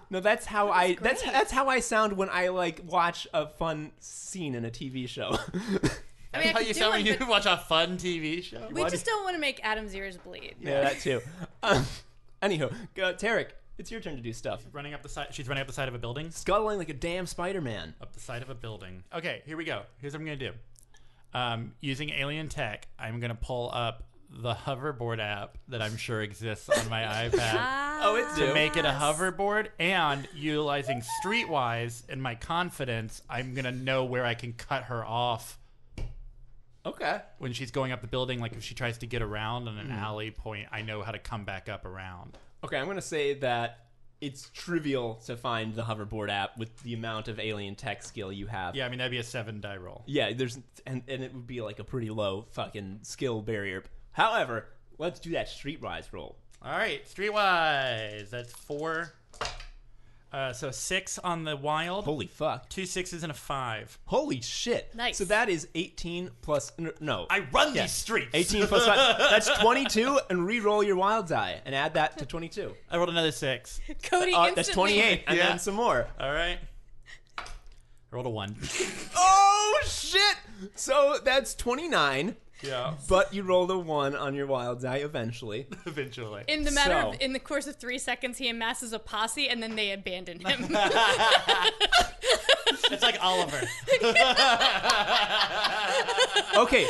No, that's how that's how I sound when I like watch a fun scene in a TV show. I mean, How you sound when you watch a fun TV show? We just don't want to make Adam's ears bleed. Yeah, that too. Anywho, Terok, it's your turn to do stuff. She's running up the side of a building. Scuttling like a damn Spider-Man. Up the side of a building. Okay, here we go. Here's what I'm going to do. Using alien tech, I'm going to pull up the hoverboard app that I'm sure exists on my iPad Oh, it's to make it a hoverboard, and utilizing Streetwise and my confidence, I'm going to know where I can cut her off Okay. when she's going up the building. Like if she tries to get around on an alley point, I know how to come back up around. Okay, I'm going to say that it's trivial to find the hoverboard app with the amount of alien tech skill you have. Yeah, I mean, that'd be a 7 die roll. Yeah, and it would be like a pretty low fucking skill barrier. However, let's do that streetwise roll. All right, Streetwise. That's 4. So 6 on the wild. Holy fuck. 2 6s and a 5. Holy shit. Nice. So that is 18 plus... No. I run these streets. 18 plus 5. That's 22, and re-roll your wild die, and add that to 22. I rolled another 6. Cody instantly. That's 28, and Yeah. then some more. All right. I rolled a 1. Oh, shit! So that's 29, Yeah. but you rolled a 1 on your wild die eventually. Eventually. In the course of 3 seconds, he amasses a posse, and then they abandon him. It's like Oliver. Okay,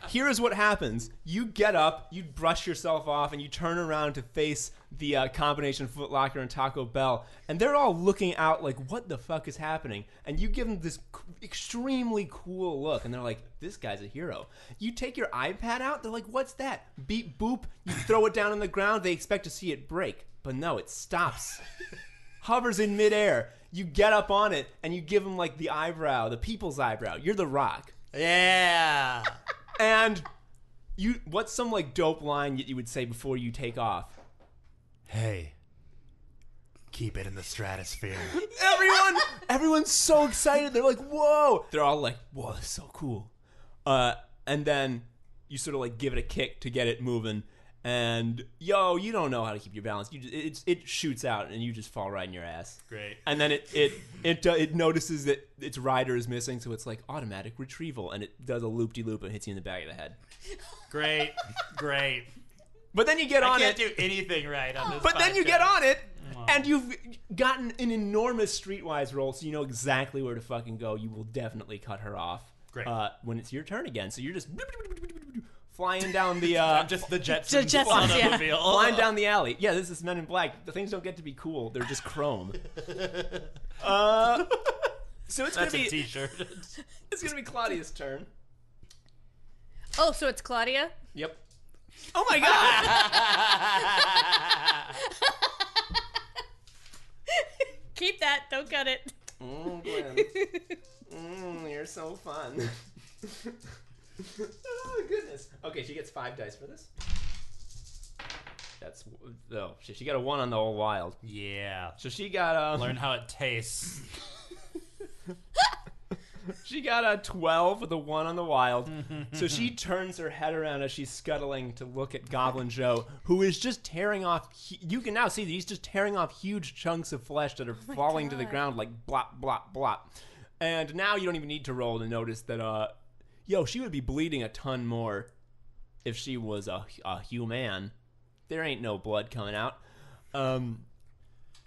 here is what happens. You get up, you brush yourself off, and you turn around to face the combination Foot Locker and Taco Bell, and they're all looking out like, what the fuck is happening? And you give them this extremely cool look, and they're like, this guy's a hero. You take your iPad out, they're like, what's that? Beep, boop. You throw it down on the ground, they expect to see it break. But no, it stops. Hovers in midair. You get up on it, and you give them like the eyebrow, the people's eyebrow. You're the Rock. Yeah. And what's some like dope line you would say before you take off? Hey, keep it in the stratosphere. Everyone's so excited. They're like, whoa. They're all like, whoa, that's so cool. And then you sort of like give it a kick to get it moving. And you don't know how to keep your balance. It shoots out, and you just fall right in your ass. Great. And then it notices that its rider is missing, so it's like automatic retrieval, and it does a loop-de-loop and hits you in the back of the head. Great. But then you get on I can't it. do anything right on this But then you podcast. get on it, and you've gotten an enormous streetwise roll, so you know exactly where to fucking go. You will definitely cut her off. Great. When it's your turn again. So you're just flying down the I'm just the Jetsons Jetsons, automobile. flying down the alley. Yeah, this is Men in Black. The things don't get to be cool; they're just chrome. So it's That's gonna a be t-shirt. it's gonna be Claudia's turn. Oh, so it's Claudia? Yep. Oh my god! Keep that. Don't cut it. Gwen. You're so fun. Oh, goodness. Okay, she gets 5 dice for this. That's... Oh, shit, she got a 1 on the old wild. Yeah. So she got Learn how it tastes. She got a 12 with a 1 on the wild. So she turns her head around as she's scuttling to look at Goblin Joe, who is just tearing off... You can now see that he's just tearing off huge chunks of flesh that are falling to the ground like blop, blop, blop. And now you don't even need to roll to notice that, she would be bleeding a ton more if she was a human. There ain't no blood coming out.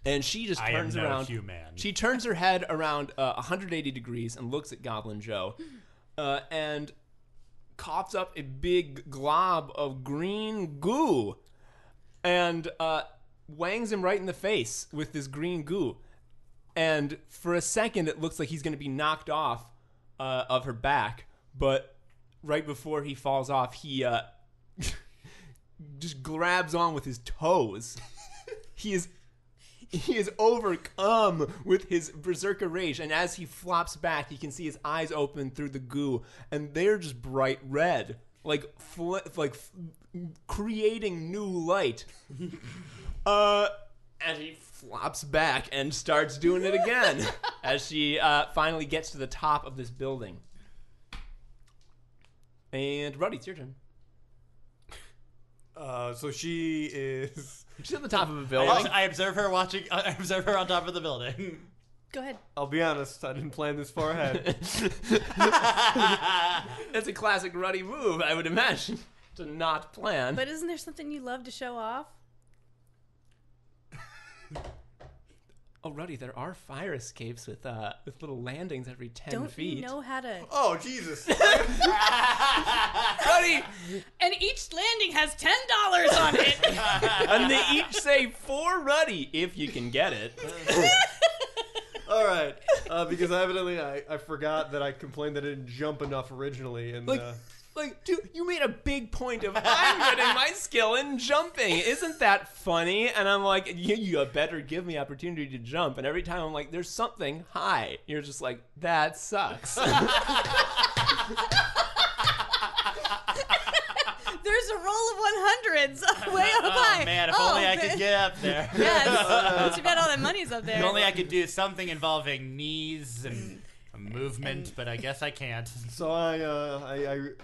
And she just turns around. Human. She turns her head around 180 degrees and looks at Goblin Joe, and coughs up a big glob of green goo, and wangs him right in the face with this green goo. And for a second, it looks like he's going to be knocked off of her back, but right before he falls off, he just grabs on with his toes. He is overcome with his berserker rage, and as he flops back, you can see his eyes open through the goo, and they're just bright red, creating new light. And he flops back and starts doing it again as she finally gets to the top of this building. And Ruddy, it's your turn. So she is... She's at the top of a building. I observe her watching. I observe her on top of the building. Go ahead. I'll be honest, I didn't plan this far ahead. That's a classic Ruddy move, I would imagine, to not plan. But isn't there something you love to show off? Oh, Ruddy, there are fire escapes with little landings every 10 Don't feet. you know how to... Oh, Jesus. Ruddy! And each landing has $10 on it. And they each say for Ruddy, if you can get it. All right. Because evidently I forgot that I complained that I didn't jump enough originally. And Dude, you made a big point of, I'm getting my skill in jumping. Isn't that funny? And I'm like, you better give me opportunity to jump. And every time I'm like, there's something high. You're just like, that sucks. There's a roll of 100s way up high. Oh man, if only I could get up there. Yes. Too bad all that money's up there. If only I could do something involving knees and movement, but I guess I can't. so I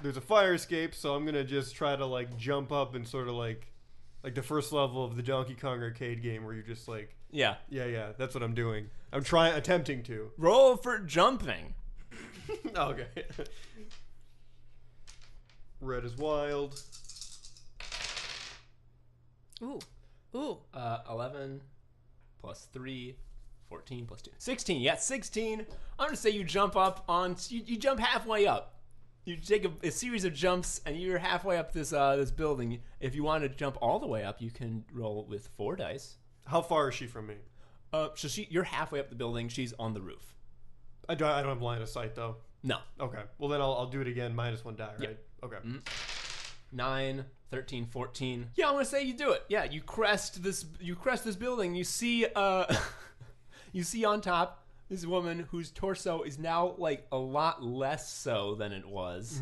there's a fire escape, so I'm gonna just try to like jump up and sort of like the first level of the Donkey Kong arcade game where you're just like Yeah. That's what I'm doing. I'm attempting to Roll for jumping. okay. Red is wild. Ooh. 11 plus 3, 14 plus 2. 16. Yeah, 16. I'm going to say you jump up on... You jump halfway up. You take a series of jumps, and you're halfway up this building. If you want to jump all the way up, you can roll with 4 dice. How far is she from me? So you're halfway up the building. She's on the roof. I don't have line of sight, though. No. Okay. Well, then I'll do it again. -1 die, right? Yep. Okay. 9, 13, 14. Yeah, I'm gonna say you do it. Yeah, you crest this building. You see you see on top this woman whose torso is now like a lot less so than it was,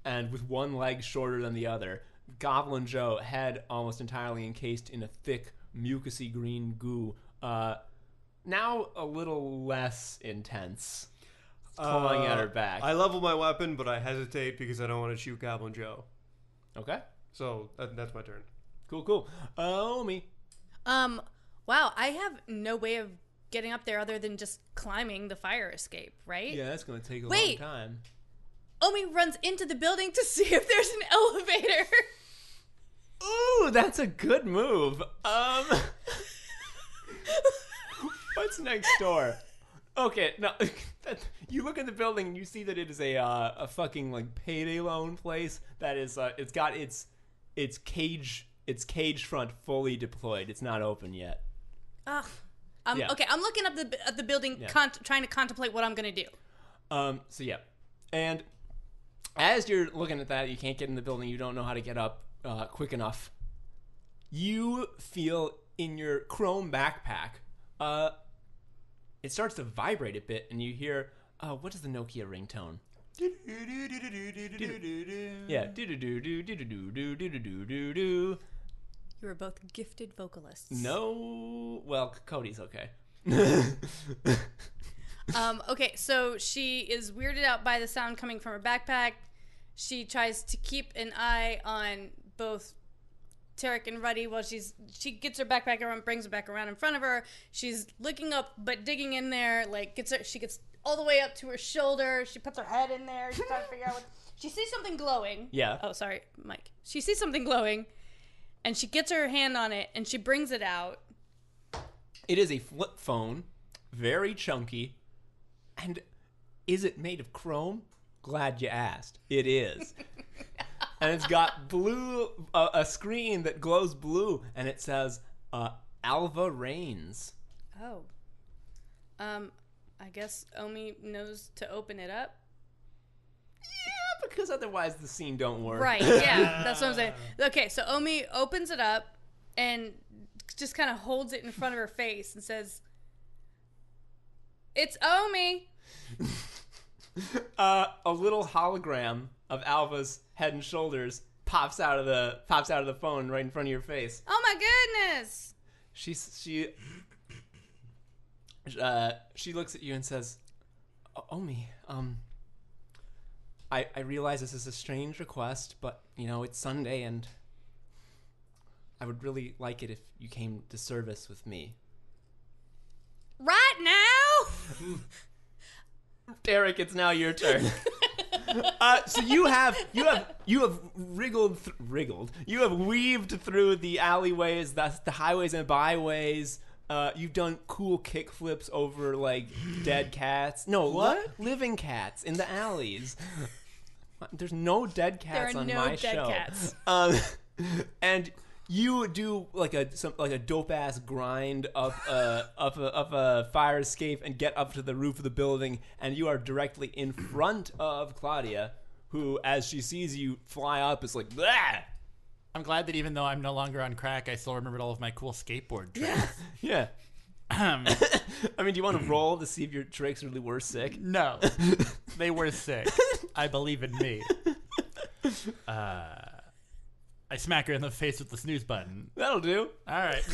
and with one leg shorter than the other. Goblin Joe, head almost entirely encased in a thick, mucousy green goo. Now a little less intense. Clawing at her back. I level my weapon, but I hesitate because I don't want to shoot Goblin Joe. Okay. So that's my turn. Cool. Omie. Wow, I have no way of getting up there other than just climbing the fire escape, right? Yeah, that's gonna take a long time. Omie runs into the building to see if there's an elevator. Ooh, that's a good move. What's next door? Okay, no. You look at the building and you see that it is a fucking like payday loan place that is it's got its cage front fully deployed. It's not open yet. Ugh. Yeah. Okay, I'm looking up at the building, trying to contemplate what I'm gonna do. So yeah, and as you're looking at that, you can't get in the building. You don't know how to get up. quick enough. You feel in your chrome backpack, it starts to vibrate a bit, and you hear, what is the Nokia ringtone? Yeah. Do-do-do-do-do-do-do-do-do-do-do. You are both gifted vocalists. No. Well, Cody's okay. Okay, so she is weirded out by the sound coming from her backpack. She tries to keep an eye on both Terok and Ruddy while she gets her backpack around, brings it back around in front of her. She's looking up but digging in there, like she gets all the way up to her shoulder. She puts her head in there. She's trying to figure out what she sees something glowing. Yeah. Oh, sorry, Mike. She sees something glowing, and she gets her hand on it and she brings it out. It is a flip phone, very chunky, and is it made of chrome? Glad you asked. It is. And it's got blue, a screen that glows blue, and it says, Alva Reigns. Oh. I guess Omie knows to open it up. Yeah, because otherwise the scene don't work. Right, yeah, that's what I'm saying. Okay, so Omie opens it up and just kind of holds it in front of her face and says, "It's Omie." A little hologram of Alva's head and shoulders pops out of the phone right in front of your face. Oh my goodness! She looks at you and says, "Omie, I realize this is a strange request, but it's Sunday and I would really like it if you came to service with me." Right now? Terok, it's now your turn. So you have wriggled. You have weaved through the alleyways, the highways and byways. You've done cool kickflips over like dead cats. No, What? living cats in the alleys. There's no dead cats on my show. There are no dead cats. And you do like a dope ass grind up a fire escape and get up to the roof of the building, and you are directly in front of Claudia, who, as she sees you fly up, is like, "Blah!" I'm glad that even though I'm no longer on crack, I still remembered all of my cool skateboard tricks. Yeah. I mean, do you want to roll to see if your tricks really were sick? No, they were sick. I believe in me. I smack her in the face with the snooze button. That'll do. All right.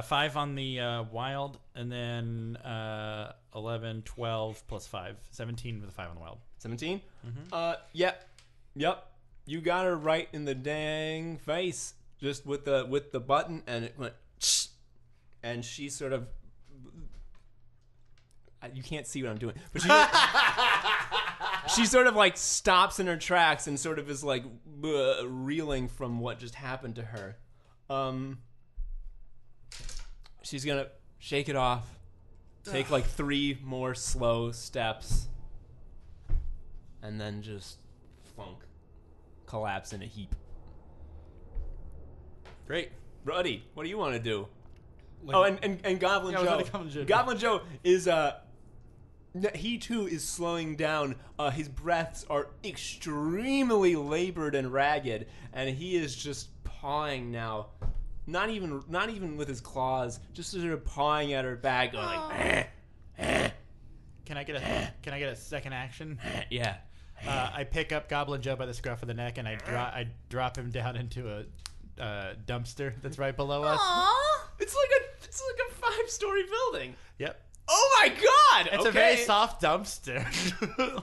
5 on the wild, and then 11, 12 plus 5. 17 with a 5 on the wild. 17? Mm-hmm. Yep. You got her right in the dang face, just with the button, and it went, and she sort of, you can't see what I'm doing, but she sort of like stops in her tracks and sort of is like reeling from what just happened to her. She's gonna shake it off, take like 3 more slow steps, and then just flunk, collapse in a heap. Great. Ruddy, what do you want to do? Like, and Goblin Yeah, I was Joe. gonna come to- Goblin Joe is he too is slowing down. His breaths are extremely labored and ragged, and he is just pawing now. Not even with his claws, just sort of pawing at her back, going like, Can I get a second action? yeah. I pick up Goblin Joe by the scruff of the neck, and I drop him down into a dumpster that's right below us. Aww. It's like a 5-story building. Yep. Oh my god! It's a very soft dumpster.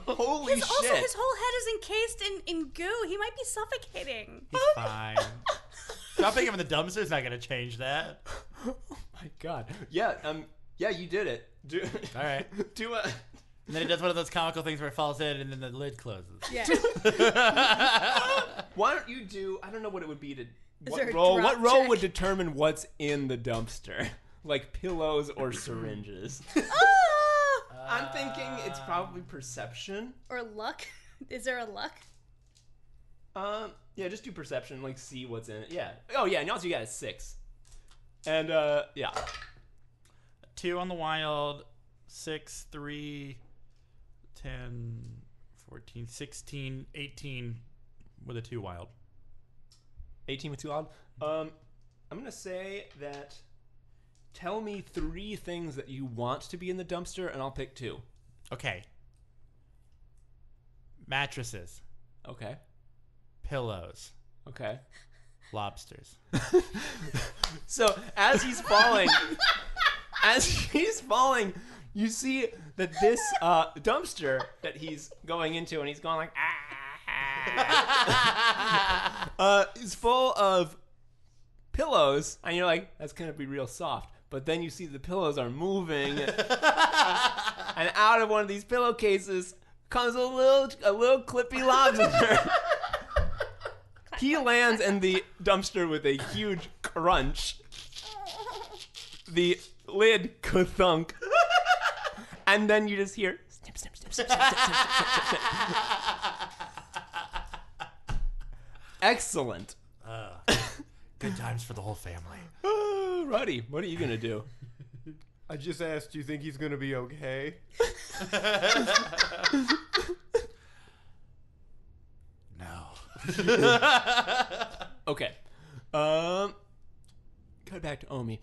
Holy shit! Also, his whole head is encased in goo. He might be suffocating. He's fine. Dropping him in the dumpster is not going to change that. Oh my god! Yeah, you did it. All right. Do a. And then it does one of those comical things where it falls in and then the lid closes. Yeah. Why don't you do? I don't know what it would be to. there a What drop roll check? would determine what's in the dumpster? Like pillows or syringes? I'm thinking it's probably perception. Or luck. Is there a luck? Yeah, just do perception. Like see what's in it. Yeah. Oh yeah. And also you got a 6. And yeah. 2 on the wild, 6, 3, 10, 14, 16, 18 with a 2 wild. 18 with 2 wild. I'm gonna say that. Tell me 3 things that you want to be in the dumpster, and I'll pick 2. Okay. Mattresses, Okay. pillows, Okay. lobsters. So as he's falling, you see that this dumpster that he's going into, and he's going like, is full of pillows, and you're like, that's gonna be real soft. But then you see the pillows are moving, and out of one of these pillowcases comes a little clippy lobster. He lands in the dumpster with a huge crunch. The lid ka-thunk. And then you just hear snip, snip, snip, snip, snip, snip, snip, snip, snip. Excellent. Good times for the whole family. Ruddy, what are you going to do? I just asked, do you think he's going to be okay? No. Okay. Cut back to Omie.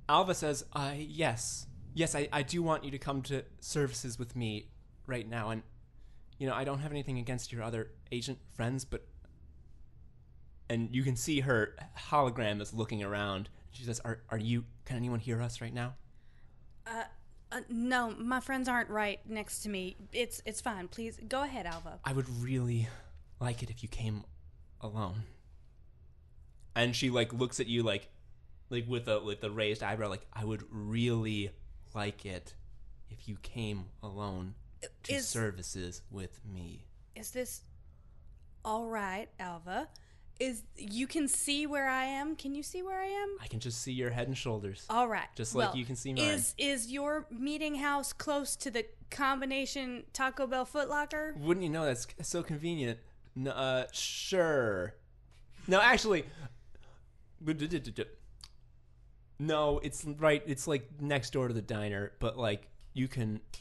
Alva says, yes. Yes, I do want you to come to services with me right now. And, I don't have anything against your other agent friends, but... And you can see her hologram is looking around. She says, can anyone hear us right now? No, my friends aren't right next to me. It's fine. Please, go ahead, Alva. I would really like it if you came alone. And she, looks at you, with the raised eyebrow, I would really like it if you came alone to services with me. Is this all right, Alva? You can see where I am? Can you see where I am? I can just see your head and shoulders. All right. Just like you can see mine. Is your meeting house close to the combination Taco Bell Foot Locker? Wouldn't you know, that's so convenient. No, sure. No, actually, no, it's right. It's next door to the diner, but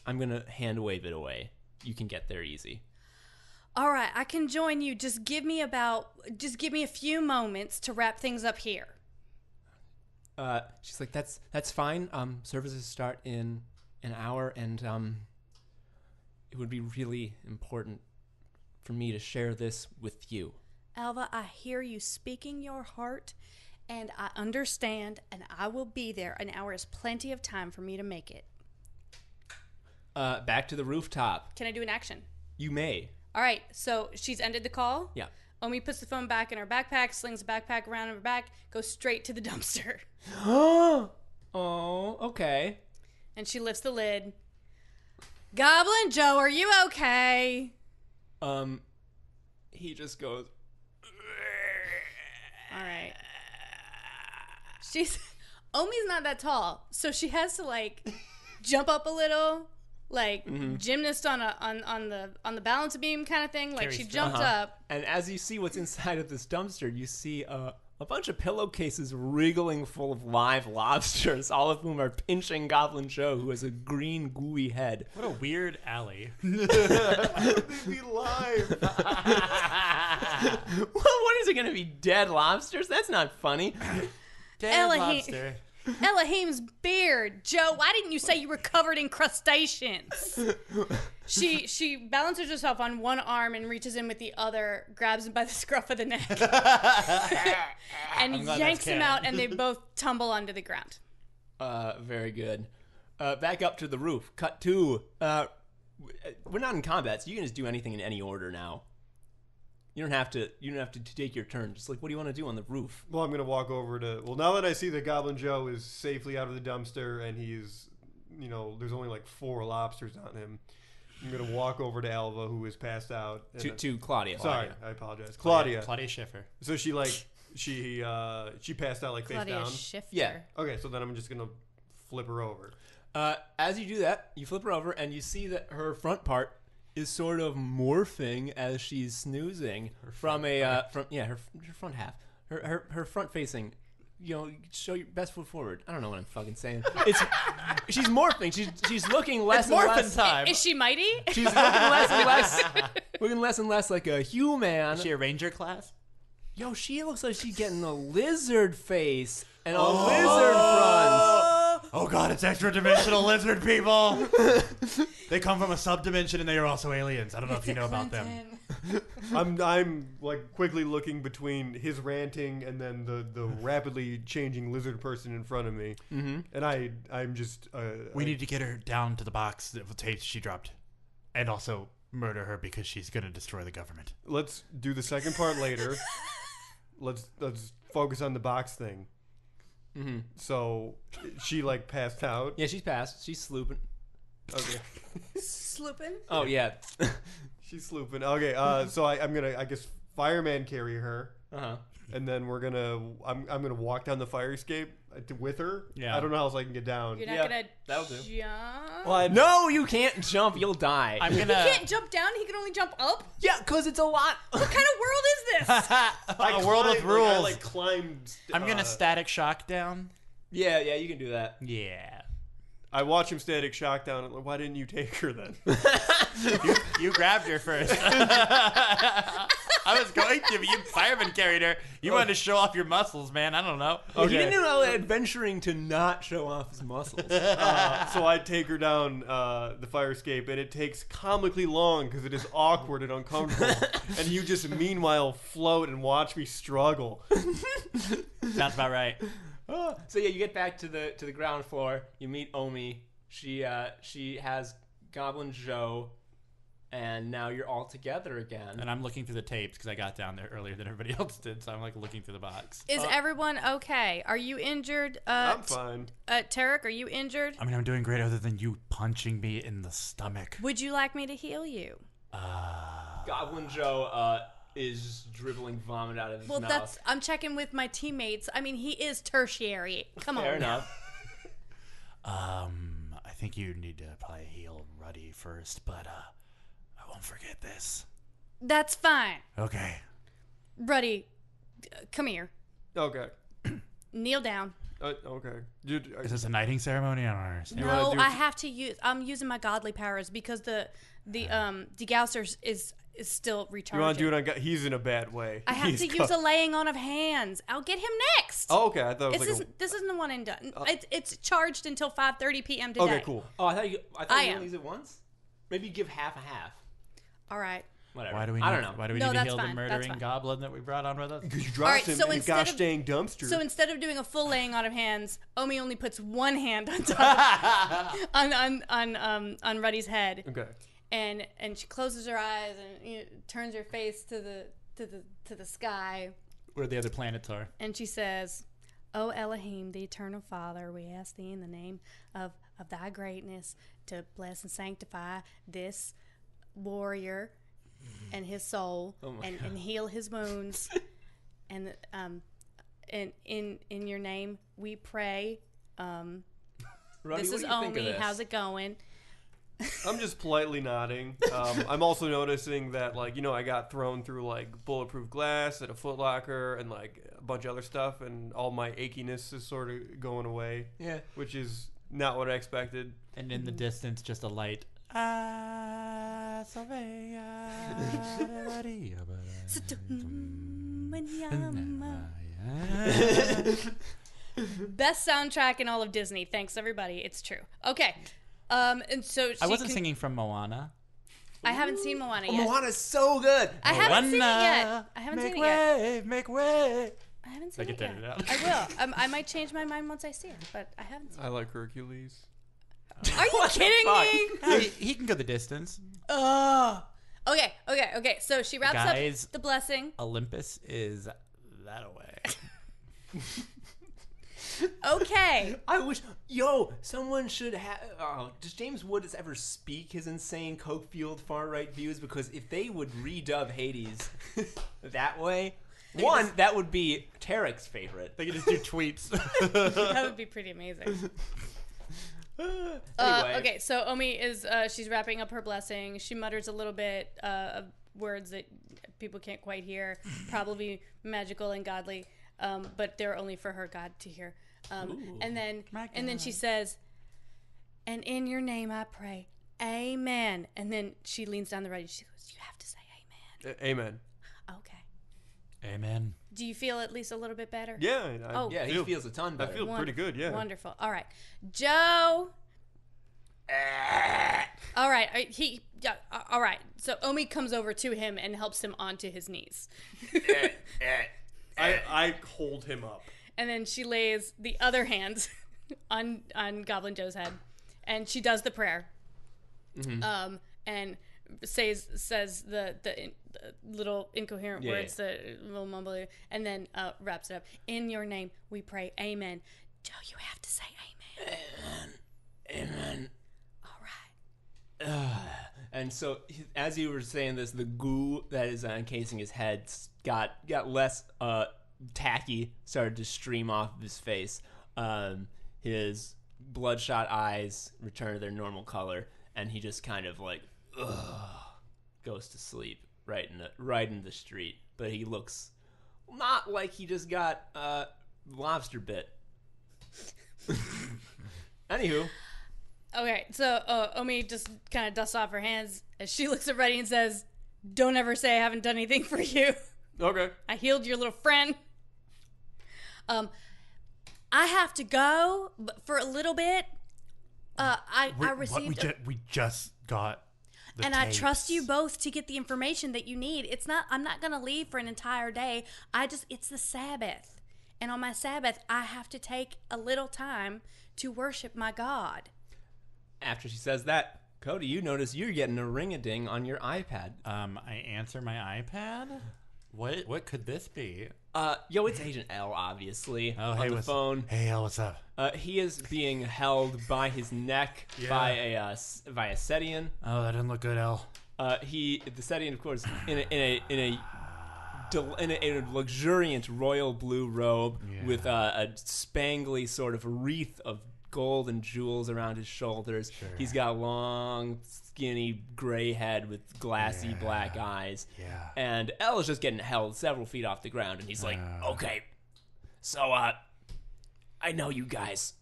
I'm gonna hand wave it away. You can get there easy. All right, I can join you. Just give me a few moments to wrap things up here. She's like, that's fine. Services start in an hour, and it would be really important for me to share this with you. Alva, I hear you speaking your heart, and I understand, and I will be there. An hour is plenty of time for me to make it. Back to the rooftop. Can I do an action? You may. All right, so she's ended the call. Yeah. Omie puts the phone back in her backpack, slings the backpack around her back, goes straight to the dumpster. Oh, okay. And she lifts the lid. Goblin Joe, are you okay? He just goes. All right. Omie's not that tall, so she has to jump up a little, gymnast on the balance beam kind of thing. She jumped up. And as you see what's inside of this dumpster, you see a bunch of pillowcases wriggling full of live lobsters, all of whom are pinching Goblin Joe, who has a green gooey head. What a weird alley. Why would they be live? Well, what is it going to be, dead lobsters? That's not funny. Dead lobster. Elohim's beard. Joe, why didn't you say you were covered in crustaceans? She balances herself on one arm and reaches in with the other, grabs him by the scruff of the neck, and yanks him out, and they both tumble onto the ground. Very good. Back up to the roof. Cut 2. We're not in combat, so you can just do anything in any order now. You don't have to take your turn. Just what do you want to do on the roof? Well, I'm going to walk over to... Well, now that I see that Goblin Joe is safely out of the dumpster and he's, there's only 4 lobsters on him, I'm going to walk over to Alva, who is passed out. To Claudia. Sorry, I apologize. Claudia Schiffer. So she passed out face Claudia down? Schiffer. Yeah. Okay, so then I'm just going to flip her over. As you do that, you flip her over and you see that her front part is sort of morphing as she's snoozing her front half. Her front facing show your best foot forward. I don't know what I'm fucking saying. She's morphing. She's looking less It's and morphin' less. time. Is she mighty? She's looking less and less like a human. Is she a ranger class? Yo, she looks like she's getting a lizard face and a lizard front. Oh god, it's extra-dimensional lizard people! They come from a sub-dimension and they are also aliens. I don't know if you know about them. I'm like quickly looking between his ranting and then the rapidly changing lizard person in front of me, and I'm just We need to get her down to the box of tapes she dropped. And also murder her because she's going to destroy the government. Let's do the second part later. Let's focus on the box thing. So she like passed out. Yeah, she's passed. She's slooping. Okay. Slooping? Oh yeah. She's slooping. Okay, so I'm gonna, I guess, fireman carry her, and then I'm gonna walk down the fire escape with her. Yeah. I don't know how else I can get down. You're not gonna that'll do. jump? Well, No, you can't jump. You'll die. I'm He gonna. can't jump down. He can only jump up. Yeah, because it's a lot. What kind of world is this? A world with rules. I like climbed. I'm gonna static shock down. Yeah, you can do that. Yeah. I watch him static shock down. And like, why didn't you take her then? You grabbed her first. I was going to, but you fireman carried her. You wanted to show off your muscles, man. I don't know. He didn't know adventuring to not show off his muscles. So I take her down the fire escape, and it takes comically long because it is awkward and uncomfortable. And you just meanwhile float and watch me struggle. Sounds about right. So yeah, you get back to the ground floor. You meet Omie. She has Goblin Joe, and now you're all together again. And I'm looking through the tapes because I got down there earlier than everybody else did. So I'm like looking through the box. Is everyone okay? Are you injured? I'm fine. Terok, are you injured? I mean, I'm doing great other than you punching me in the stomach. Would you like me to heal you? Goblin Joe is dribbling vomit out of his Well, mouth. I'm checking with my teammates. I mean, he is tertiary. Come on. Fair enough. I think you need to probably heal Ruddy first, but I won't forget this. That's fine. Okay. Ruddy, come here. Okay. Kneel down. Okay. Dude, Is this a knighting ceremony? I don't understand. wanna No, do- I have to use. I'm using my godly powers because the degausser is still recharging. you want to do it on? He's in a bad way. I have to use a laying on of hands. I'll get him next. Oh, okay. I thought it was This isn't the one and done. It's charged until 5:30 p.m. today. Okay, cool. Oh, I thought you I only am. use it once. Maybe give half a half. All right. Whatever. Why do we? I don't know. Why do we No, need to that's heal fine, the that's murdering fine. goblin that we brought on with us? Because you All dropped right, him so in a instead gosh of- dang dumpster. So instead of doing a full laying on of hands, Omie only puts one hand on top on Ruddy's head, okay. and she closes her eyes and turns her face to the sky, Where the other planets are. and she says, "O Elohim, the eternal Father, we ask thee in the name of thy greatness to bless and sanctify this warrior and his soul, and heal his wounds, and in your name we pray." Ruddy, This what is do you think of Omie. this? How's it going? I'm just politely nodding. I'm also noticing that, like, I got thrown through, like, bulletproof glass at a Foot Locker and, like, a bunch of other stuff, and all my achiness is sort of going away. Yeah. Which is not what I expected. And in the distance, just a light. Best soundtrack in all of Disney. Thanks, everybody. It's true. Okay. And so I wasn't singing from Moana. I haven't seen Moana Oh, yet. Moana's so good. I haven't seen it yet. I haven't Make seen it yet. way, make way. I haven't seen I it can yet. edit it out. I will. I might change my mind once I see it, but I haven't seen I like Hercules. it. Are you kidding me? He can go the distance. Okay. So she wraps Guys. up the blessing. Olympus is that away. Okay. I wish, someone should have. Does James Woods ever speak his insane coke-fueled far-right views? Because if they would redub Hades that way, that would be Terok's favorite. They can just do tweets. That would be pretty amazing. Anyway. Okay, so Omie is she's wrapping up her blessing. She mutters a little bit of words that people can't quite hear, probably magical and godly. but they're only for her God to hear. And then she says, "And in your name I pray, amen." And then she leans down the road and she goes, "You have to say amen." Amen. Okay. Amen. Do you feel at least a little bit better? Yeah. Yeah, he feels a ton better. I feel pretty good, yeah. Wonderful. All right. Joe. All right. All right. So Omie comes over to him and helps him onto his knees. I hold him up. And then she lays the other hand on Goblin Joe's head, and she does the prayer. And says the little incoherent words, the little mumbly, and then wraps it up. In your name we pray, amen. Joe, you have to say amen. Amen. All right. And so, as you were saying this, the goo that is encasing his head got less tacky, started to stream off of his face. His bloodshot eyes return to their normal color, and he just kind of like goes to sleep right in the street. But he looks not like he just got lobster bit. Anywho. Okay, so Omie just kind of dusts off her hands as she looks at Ruddy and says, "Don't ever say I haven't done anything for you. Okay. I healed your little friend. I have to go for a little bit. I received... We just got the And tapes. I trust you both to get the information that you need. I'm not going to leave for an entire day. It's the Sabbath. And on my Sabbath, I have to take a little time to worship my God." After she says that, Cody, you notice you're getting a ring-a-ding on your iPad. I answer my iPad? What could this be? It's Agent L, obviously, on the phone. Hey, Al, what's up? He is being held by his neck by a Sittin. Oh, that doesn't look good, Al. The Sittin, of course, in a luxuriant royal blue robe with a spangly sort of wreath of gold and jewels around his shoulders. Sure. He's got a long, skinny, gray head with glassy black eyes. Yeah. And Elle is just getting held several feet off the ground, and he's like, Okay. So, I know you guys.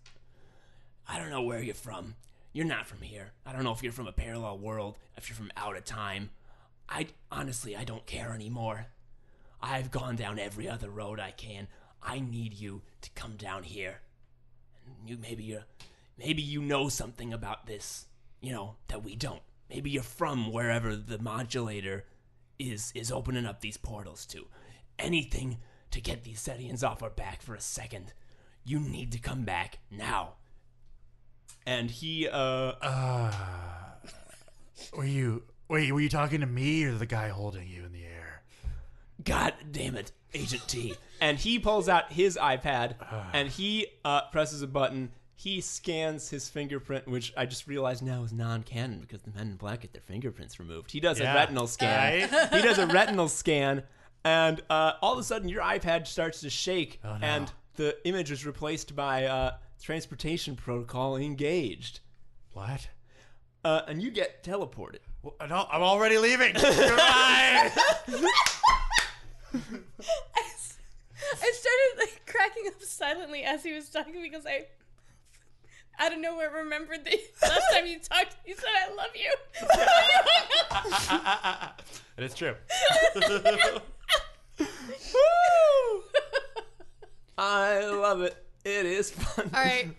I don't know where you're from. You're not from here. I don't know if you're from a parallel world, if you're from out of time. Honestly, I don't care anymore. I've gone down every other road I can. I need you to come down here. Maybe you know something about this, that we don't. Maybe you're from wherever the modulator is opening up these portals to. Anything to get these Setians off our back for a second. You need to come back now. And he, Were you talking to me or the guy holding you in the air? God damn it, Agent T. And he pulls out his iPad, and he presses a button. He scans his fingerprint, which I just realized now is non-canon because the Men in Black get their fingerprints removed. He does a retinal scan. Right? He does a retinal scan, and all of a sudden your iPad starts to shake, and the image is replaced by transportation protocol engaged. What? And you get teleported. Well, no, I'm already leaving. Goodbye. I started cracking up silently as he was talking because I out of nowhere remembered the last time you talked, you said I love you. It is true. I love it. It is fun. All right.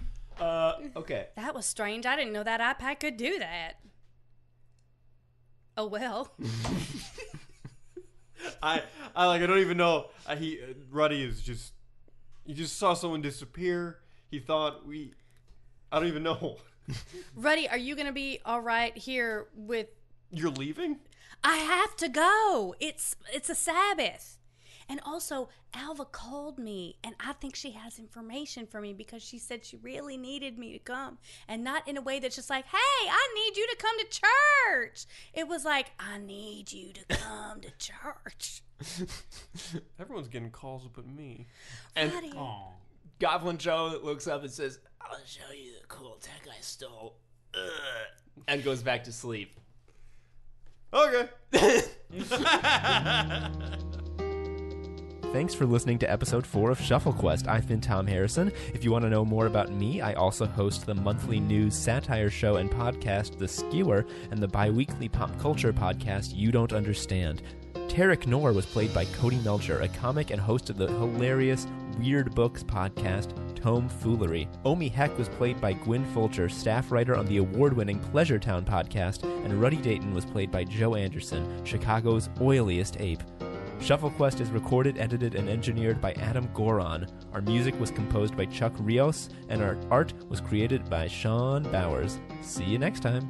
Okay. That was strange. I didn't know that iPad could do that. Oh well. I don't even know. Ruddy is just, he just saw someone disappear. He thought I don't even know. Ruddy, are you gonna be all right here with? You're leaving? I have to go. It's a Sabbath. And also, Alva called me, and I think she has information for me because she said she really needed me to come. And not in a way that's just like, hey, I need you to come to church. It was like, I need you to come to church. Everyone's getting calls but me. And Ruddy. Goblin Joe looks up and says, I'll show you the cool tech I stole. and goes back to sleep. Okay. Thanks for listening to episode 4 of Shuffle Quest. I've been Tom Harrison. If you want to know more about me, I also host the monthly news satire show and podcast, The Skewer, and the bi-weekly pop culture podcast, You Don't Understand. Terok Nor was played by Cody Melcher, a comic and host of the hilarious Weird Books podcast, Tome Foolery. Omie Heck was played by Gwyn Fulcher, staff writer on the award-winning Pleasure Town podcast, and Ruddy Dayton was played by Joe Anderson, Chicago's oiliest ape. Shuffle Quest is recorded, edited, and engineered by Adam Goron. Our music was composed by Chuck Rios, and our art was created by Sean Bowers. See you next time.